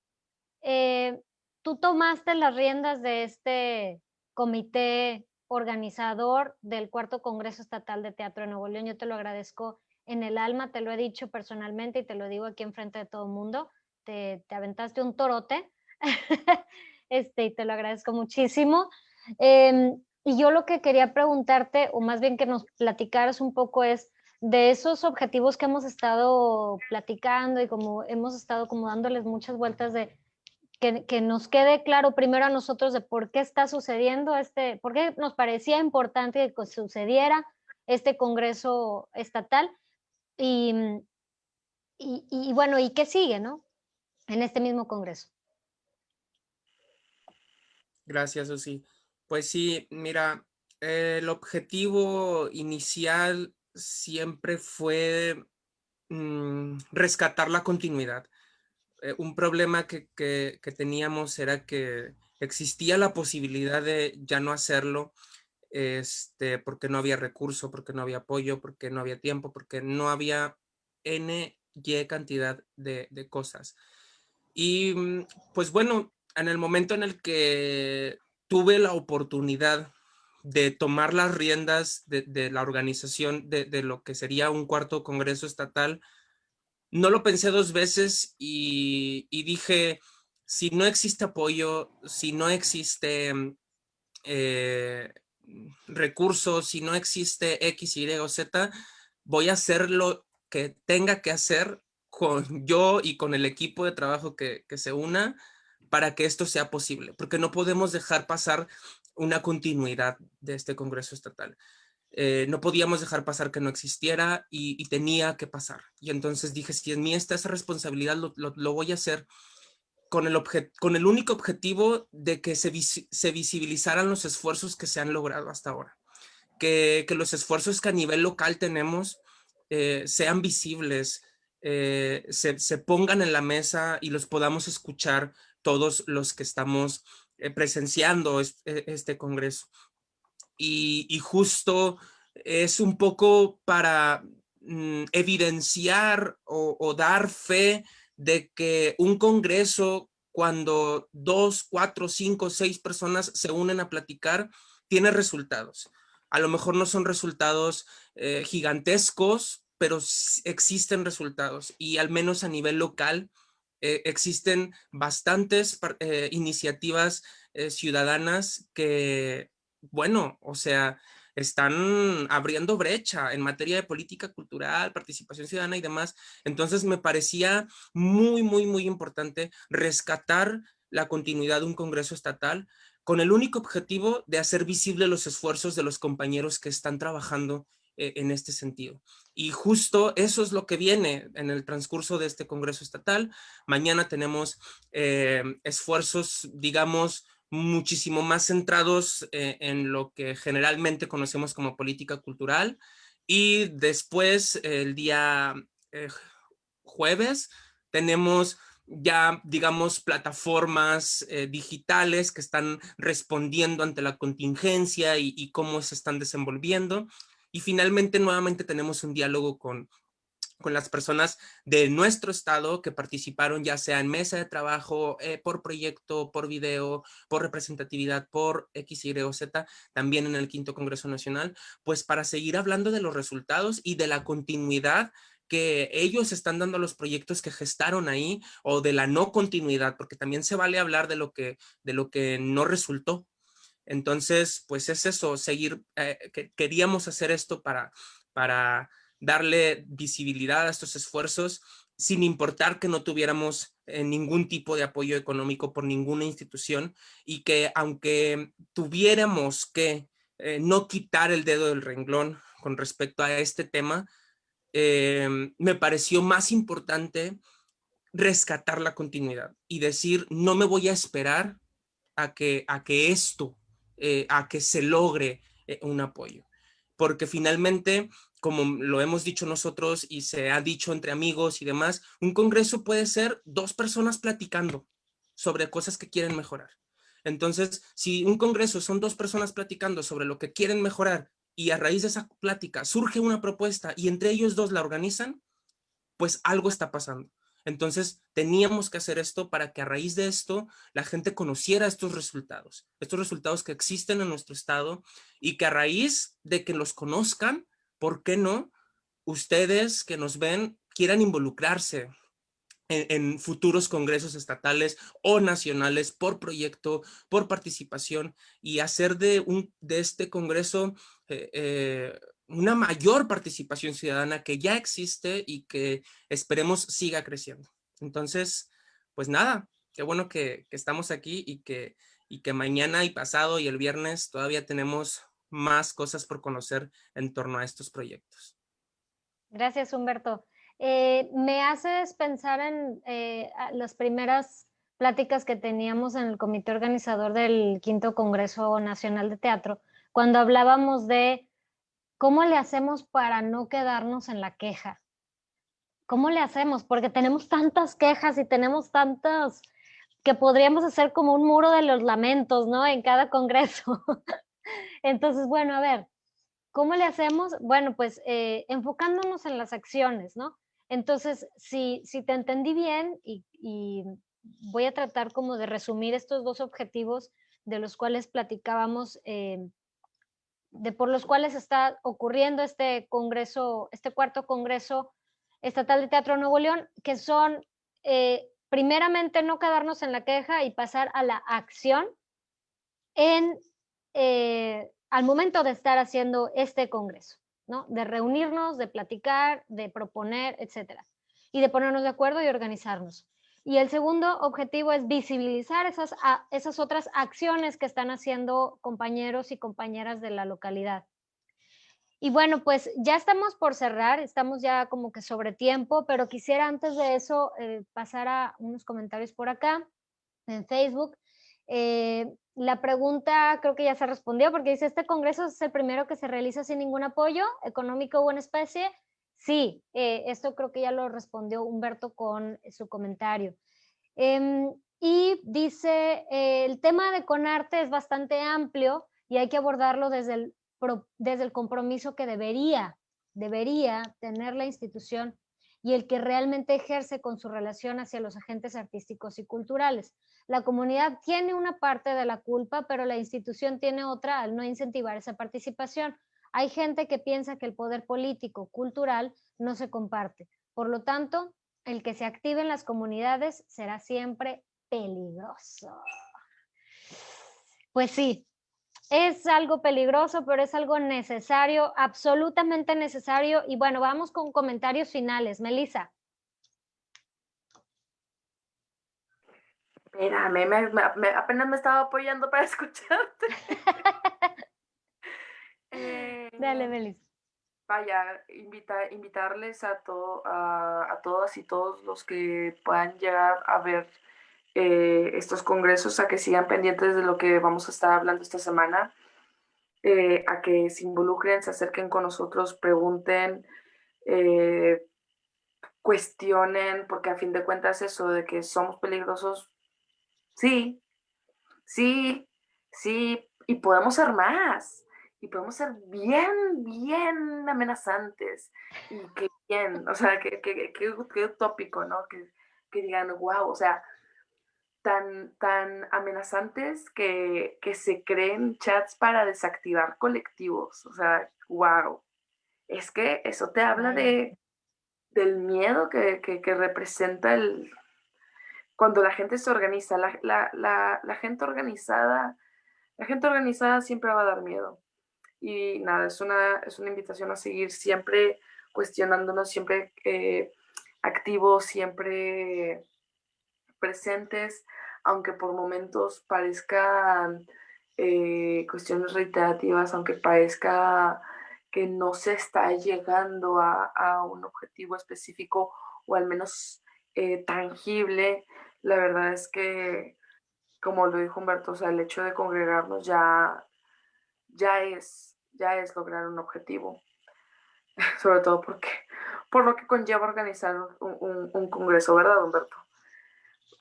tú tomaste las riendas de este comité organizador del cuarto Congreso Estatal de Teatro de Nuevo León. Yo te lo agradezco en el alma, te lo he dicho personalmente y te lo digo aquí enfrente de todo el mundo. Te aventaste un torote y te lo agradezco muchísimo. Y yo lo que quería preguntarte, o más bien que nos platicaras un poco es de esos objetivos que hemos estado platicando y como hemos estado como dándoles muchas vueltas de que nos quede claro primero a nosotros de por qué está sucediendo por qué nos parecía importante que sucediera este Congreso Estatal y, bueno, y qué sigue, ¿no? En este mismo Congreso. Gracias, Susi. Pues sí, mira, el objetivo inicial siempre fue rescatar la continuidad. Un problema que teníamos era que existía la posibilidad de ya no hacerlo, porque no había recurso, porque no había apoyo, porque no había tiempo, porque no había Y cantidad de cosas. Y pues bueno, en el momento en el que tuve la oportunidad de tomar las riendas de la organización de lo que sería un cuarto Congreso Estatal, no lo pensé dos veces y dije, si no existe apoyo, si no existe recursos, si no existe X, Y o Z, voy a hacer lo que tenga que hacer con yo y con el equipo de trabajo que se una para que esto sea posible, porque no podemos dejar pasar una continuidad de este Congreso Estatal. no podíamos dejar pasar que no existiera y tenía que pasar. Y entonces dije, si en mí está esa responsabilidad, lo voy a hacer con el único objetivo de que se visibilizaran los esfuerzos que se han logrado hasta ahora. Que los esfuerzos que a nivel local tenemos sean visibles, se pongan en la mesa y los podamos escuchar todos los que estamos presenciando este congreso. Y justo es un poco para evidenciar o dar fe de que un congreso, cuando 2, 4, 5, 6 personas se unen a platicar, tiene resultados. A lo mejor no son resultados gigantescos, pero existen resultados, y al menos a nivel local existen bastantes iniciativas ciudadanas que, bueno, o sea, están abriendo brecha en materia de política cultural, participación ciudadana y demás. Entonces me parecía muy, muy, muy importante rescatar la continuidad de un congreso estatal con el único objetivo de hacer visible los esfuerzos de los compañeros que están trabajando en este sentido. Y justo eso es lo que viene en el transcurso de este congreso estatal. Mañana tenemos esfuerzos, digamos, muchísimo más centrados en lo que generalmente conocemos como política cultural, y después el día jueves tenemos ya, digamos, plataformas digitales que están respondiendo ante la contingencia y cómo se están desenvolviendo, y finalmente nuevamente tenemos un diálogo con las personas de nuestro estado que participaron, ya sea en mesa de trabajo, por proyecto, por video, por representatividad, por X, Y o Z, también en el Quinto Congreso Nacional, pues para seguir hablando de los resultados y de la continuidad que ellos están dando a los proyectos que gestaron ahí, o de la no continuidad, porque también se vale hablar de lo que no resultó. Entonces, pues es eso, seguir, queríamos hacer esto para darle visibilidad a estos esfuerzos, sin importar que no tuviéramos ningún tipo de apoyo económico por ninguna institución, y que aunque tuviéramos que no quitar el dedo del renglón con respecto a este tema, me pareció más importante rescatar la continuidad y decir, no me voy a esperar a que esto, a que se logre un apoyo. Porque finalmente, como lo hemos dicho nosotros y se ha dicho entre amigos y demás, un congreso puede ser 2 personas platicando sobre cosas que quieren mejorar. Entonces, si un congreso son 2 personas platicando sobre lo que quieren mejorar, y a raíz de esa plática surge una propuesta y entre ellos 2 la organizan, pues algo está pasando. Entonces teníamos que hacer esto para que a raíz de esto la gente conociera estos resultados que existen en nuestro estado, y que a raíz de que los conozcan, ¿por qué no? Ustedes que nos ven quieran involucrarse en futuros congresos estatales o nacionales, por proyecto, por participación, y hacer de este congreso una mayor participación ciudadana que ya existe y que esperemos siga creciendo. Entonces, pues nada, qué bueno que estamos aquí, y que mañana y pasado y el viernes todavía tenemos más cosas por conocer en torno a estos proyectos. Gracias, Humberto. Me haces pensar en las primeras pláticas que teníamos en el comité organizador del Quinto Congreso Nacional de Teatro, cuando hablábamos de cómo le hacemos para no quedarnos en la queja. ¿Cómo le hacemos? Porque tenemos tantas quejas y tenemos tantas que podríamos hacer como un muro de los lamentos, ¿no? En cada congreso. Entonces, bueno, a ver, ¿cómo le hacemos? Bueno, pues enfocándonos en las acciones, ¿no? Entonces, si te entendí bien, y voy a tratar como de resumir estos 2 objetivos de los cuales platicábamos, por los cuales está ocurriendo este congreso, este 4º Congreso Estatal de Teatro Nuevo León, que son, primeramente, no quedarnos en la queja y pasar a la acción al momento de estar haciendo este congreso, ¿no? De reunirnos, de platicar, de proponer, etcétera, y de ponernos de acuerdo y organizarnos. Y el segundo objetivo es visibilizar esas otras acciones que están haciendo compañeros y compañeras de la localidad. Y bueno, pues ya estamos por cerrar, estamos ya como que sobre tiempo, pero quisiera antes de eso pasar a unos comentarios por acá en Facebook. La pregunta creo que ya se respondió porque dice, ¿este congreso es el primero que se realiza sin ningún apoyo económico o en especie? Sí, esto creo que ya lo respondió Humberto con su comentario. Y dice, el tema de Conarte es bastante amplio y hay que abordarlo desde el compromiso que debería tener la institución y el que realmente ejerce con su relación hacia los agentes artísticos y culturales. La comunidad tiene una parte de la culpa, pero la institución tiene otra al no incentivar esa participación. Hay gente que piensa que el poder político, cultural, no se comparte. Por lo tanto, el que se active en las comunidades será siempre peligroso. Pues sí, es algo peligroso, pero es algo necesario, absolutamente necesario. Y bueno, vamos con comentarios finales. Melissa. Espérame, apenas me estaba apoyando para escucharte. Dale, Melissa. Vaya, invitarles a todas y todos los que puedan llegar a ver estos congresos a que sigan pendientes de lo que vamos a estar hablando esta semana, a que se involucren, se acerquen con nosotros, pregunten, cuestionen, porque a fin de cuentas eso de que somos peligrosos, sí, sí, sí, y podemos ser más, y podemos ser bien, bien amenazantes, y que bien, o sea, que utópico, ¿no? Que digan, wow, o sea, tan amenazantes que se creen chats para desactivar colectivos, o sea, wow. Es que eso te habla del miedo que representa cuando la gente se organiza, la gente organizada siempre va a dar miedo. Y nada, es una invitación a seguir siempre cuestionándonos, siempre activos, siempre presentes, aunque por momentos parezcan cuestiones reiterativas, aunque parezca que no se está llegando a un objetivo específico o al menos tangible. La verdad es que, como lo dijo Humberto, o sea, el hecho de congregarnos ya es lograr un objetivo, sobre todo por lo que conlleva organizar un congreso, ¿verdad, Humberto?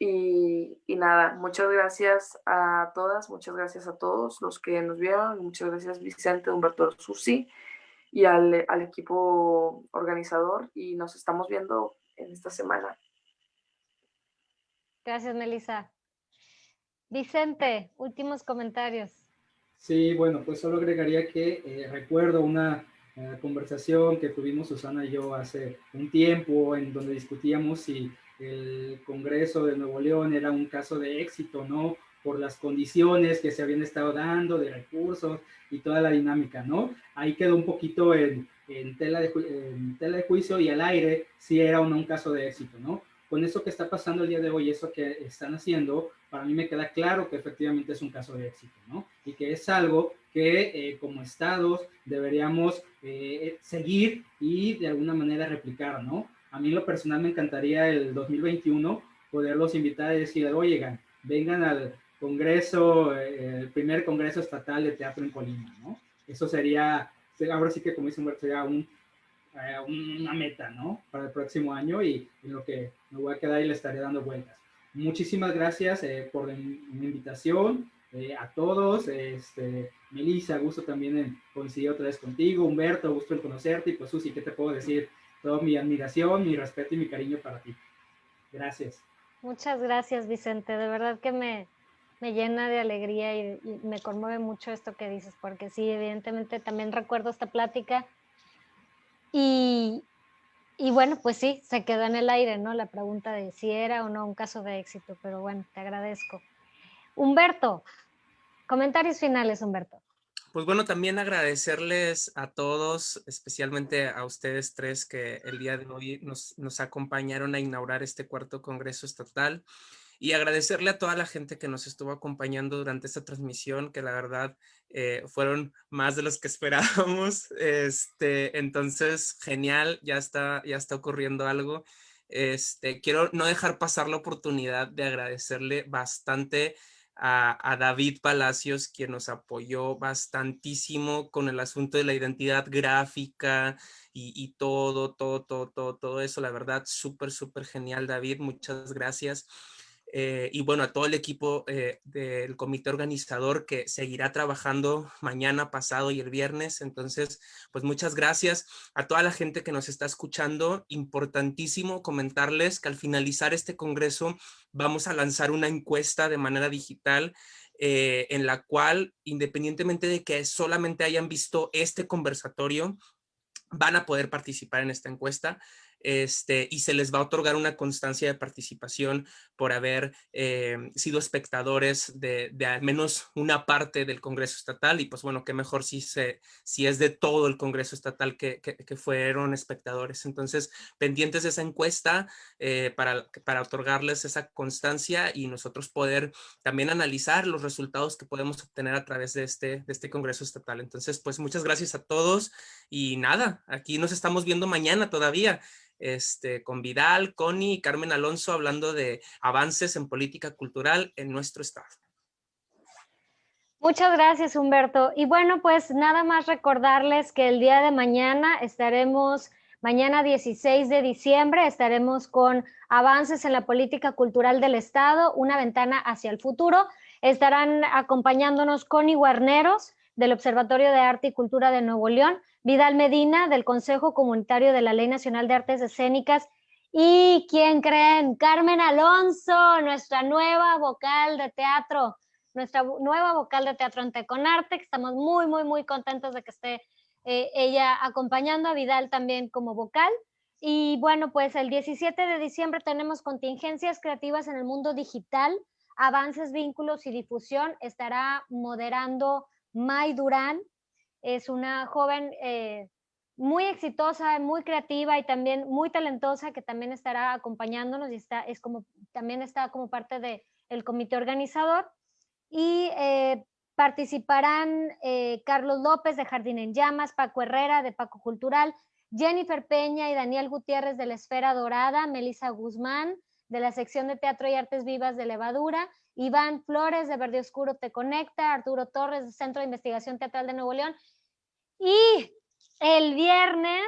Y nada, muchas gracias a todas, muchas gracias a todos los que nos vieron, muchas gracias Vicente, Humberto Susi y al equipo organizador, y nos estamos viendo en esta semana. Gracias, Melissa. Vicente, últimos comentarios. Sí, bueno, pues solo agregaría que recuerdo una conversación que tuvimos Susana y yo hace un tiempo en donde discutíamos si el Congreso de Nuevo León era un caso de éxito, ¿no? Por las condiciones que se habían estado dando, de recursos y toda la dinámica, ¿no? Ahí quedó un poquito en tela de juicio y al aire si era o no un caso de éxito, ¿no? Con eso que está pasando el día de hoy, eso que están haciendo, para mí me queda claro que efectivamente es un caso de éxito, ¿no? Y que es algo que como estados deberíamos seguir y de alguna manera replicar, ¿no? A mí en lo personal me encantaría el 2021 poderlos invitar y decir, oigan, vengan al Congreso, el primer Congreso Estatal de Teatro en Colima, ¿no? Eso sería, ahora sí que como dice Humberto, sería una meta, ¿no? Para el próximo año y en lo que me voy a quedar y le estaré dando vueltas. Muchísimas gracias por la invitación a todos. Melissa, gusto también en coincidir otra vez contigo. Humberto, gusto en conocerte. Y pues Susi, ¿qué te puedo decir? Toda mi admiración, mi respeto y mi cariño para ti. Gracias. Muchas gracias, Vicente. De verdad que me llena de alegría y me conmueve mucho esto que dices, porque sí, evidentemente también recuerdo esta plática y bueno, pues sí, se quedó en el aire, ¿no? La pregunta de si era o no un caso de éxito, pero bueno, te agradezco. Humberto, comentarios finales, Humberto. Pues bueno, también agradecerles a todos, especialmente a ustedes tres que el día de hoy nos acompañaron a inaugurar este cuarto Congreso Estatal. Y agradecerle a toda la gente que nos estuvo acompañando durante esta transmisión, que la verdad fueron más de los que esperábamos. Entonces, genial, ya está ocurriendo algo. Quiero no dejar pasar la oportunidad de agradecerle bastante a David Palacios, quien nos apoyó bastantísimo con el asunto de la identidad gráfica y todo eso. La verdad, súper genial, David. Muchas gracias. Y bueno, a todo el equipo del comité organizador que seguirá trabajando mañana, pasado y el viernes. Entonces, pues muchas gracias a toda la gente que nos está escuchando. Importantísimo comentarles que al finalizar este congreso vamos a lanzar una encuesta de manera digital en la cual, independientemente de que solamente hayan visto este conversatorio, van a poder participar en esta encuesta. Y se les va a otorgar una constancia de participación por haber sido espectadores de al menos una parte del Congreso Estatal, y pues bueno, qué mejor si es de todo el Congreso Estatal que fueron espectadores. Entonces, pendientes de esa encuesta para otorgarles esa constancia y nosotros poder también analizar los resultados que podemos obtener a través de este Congreso Estatal. Entonces, pues muchas gracias a todos y nada, aquí nos estamos viendo mañana todavía. Con Vidal, Connie y Carmen Alonso hablando de avances en política cultural en nuestro estado. Muchas gracias, Humberto. Y bueno, pues nada más recordarles que el día de mañana mañana 16 de diciembre, estaremos con avances en la política cultural del estado, una ventana hacia el futuro. Estarán acompañándonos Connie Guarneros, del Observatorio de Arte y Cultura de Nuevo León, Vidal Medina, del Consejo Comunitario de la Ley Nacional de Artes Escénicas, y ¿quién creen? Carmen Alonso, nuestra nueva vocal de teatro, en Teconarte, que estamos muy contentos de que esté ella acompañando a Vidal también como vocal. Y bueno, pues el 17 de diciembre tenemos contingencias creativas en el mundo digital, avances, vínculos y difusión. Estará moderando May Durán. Es una joven muy exitosa, muy creativa y también muy talentosa, que también estará acompañándonos y también está como parte del comité organizador. Y participarán Carlos López de Jardín en Llamas, Paco Herrera de Paco Cultural, Jennifer Peña y Daniel Gutiérrez de la Esfera Dorada, Melissa Guzmán de la sección de Teatro y Artes Vivas de Levadura, Iván Flores de Verde Oscuro Te Conecta, Arturo Torres del Centro de Investigación Teatral de Nuevo León. Y el viernes,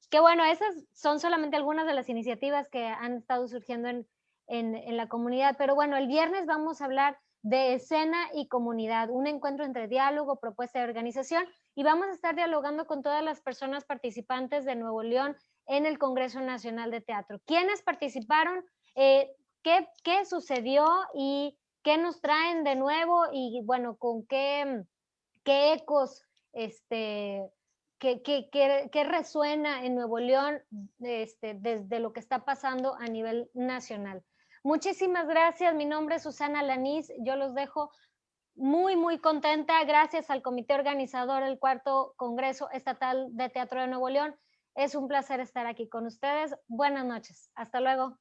que bueno, esas son solamente algunas de las iniciativas que han estado surgiendo en la comunidad, pero bueno, el viernes vamos a hablar de escena y comunidad, un encuentro entre diálogo, propuesta de organización, y vamos a estar dialogando con todas las personas participantes de Nuevo León en el Congreso Nacional de Teatro. ¿Quiénes participaron? ¿Qué sucedió? ¿Y qué nos traen de nuevo? Y bueno, ¿con qué ecos que resuena en Nuevo León desde lo que está pasando a nivel nacional? Muchísimas gracias. Mi nombre es Susana Lanís. Yo los dejo muy contenta. Gracias al comité organizador del Cuarto Congreso Estatal de Teatro de Nuevo León. Es un placer estar aquí con ustedes. Buenas noches. Hasta luego.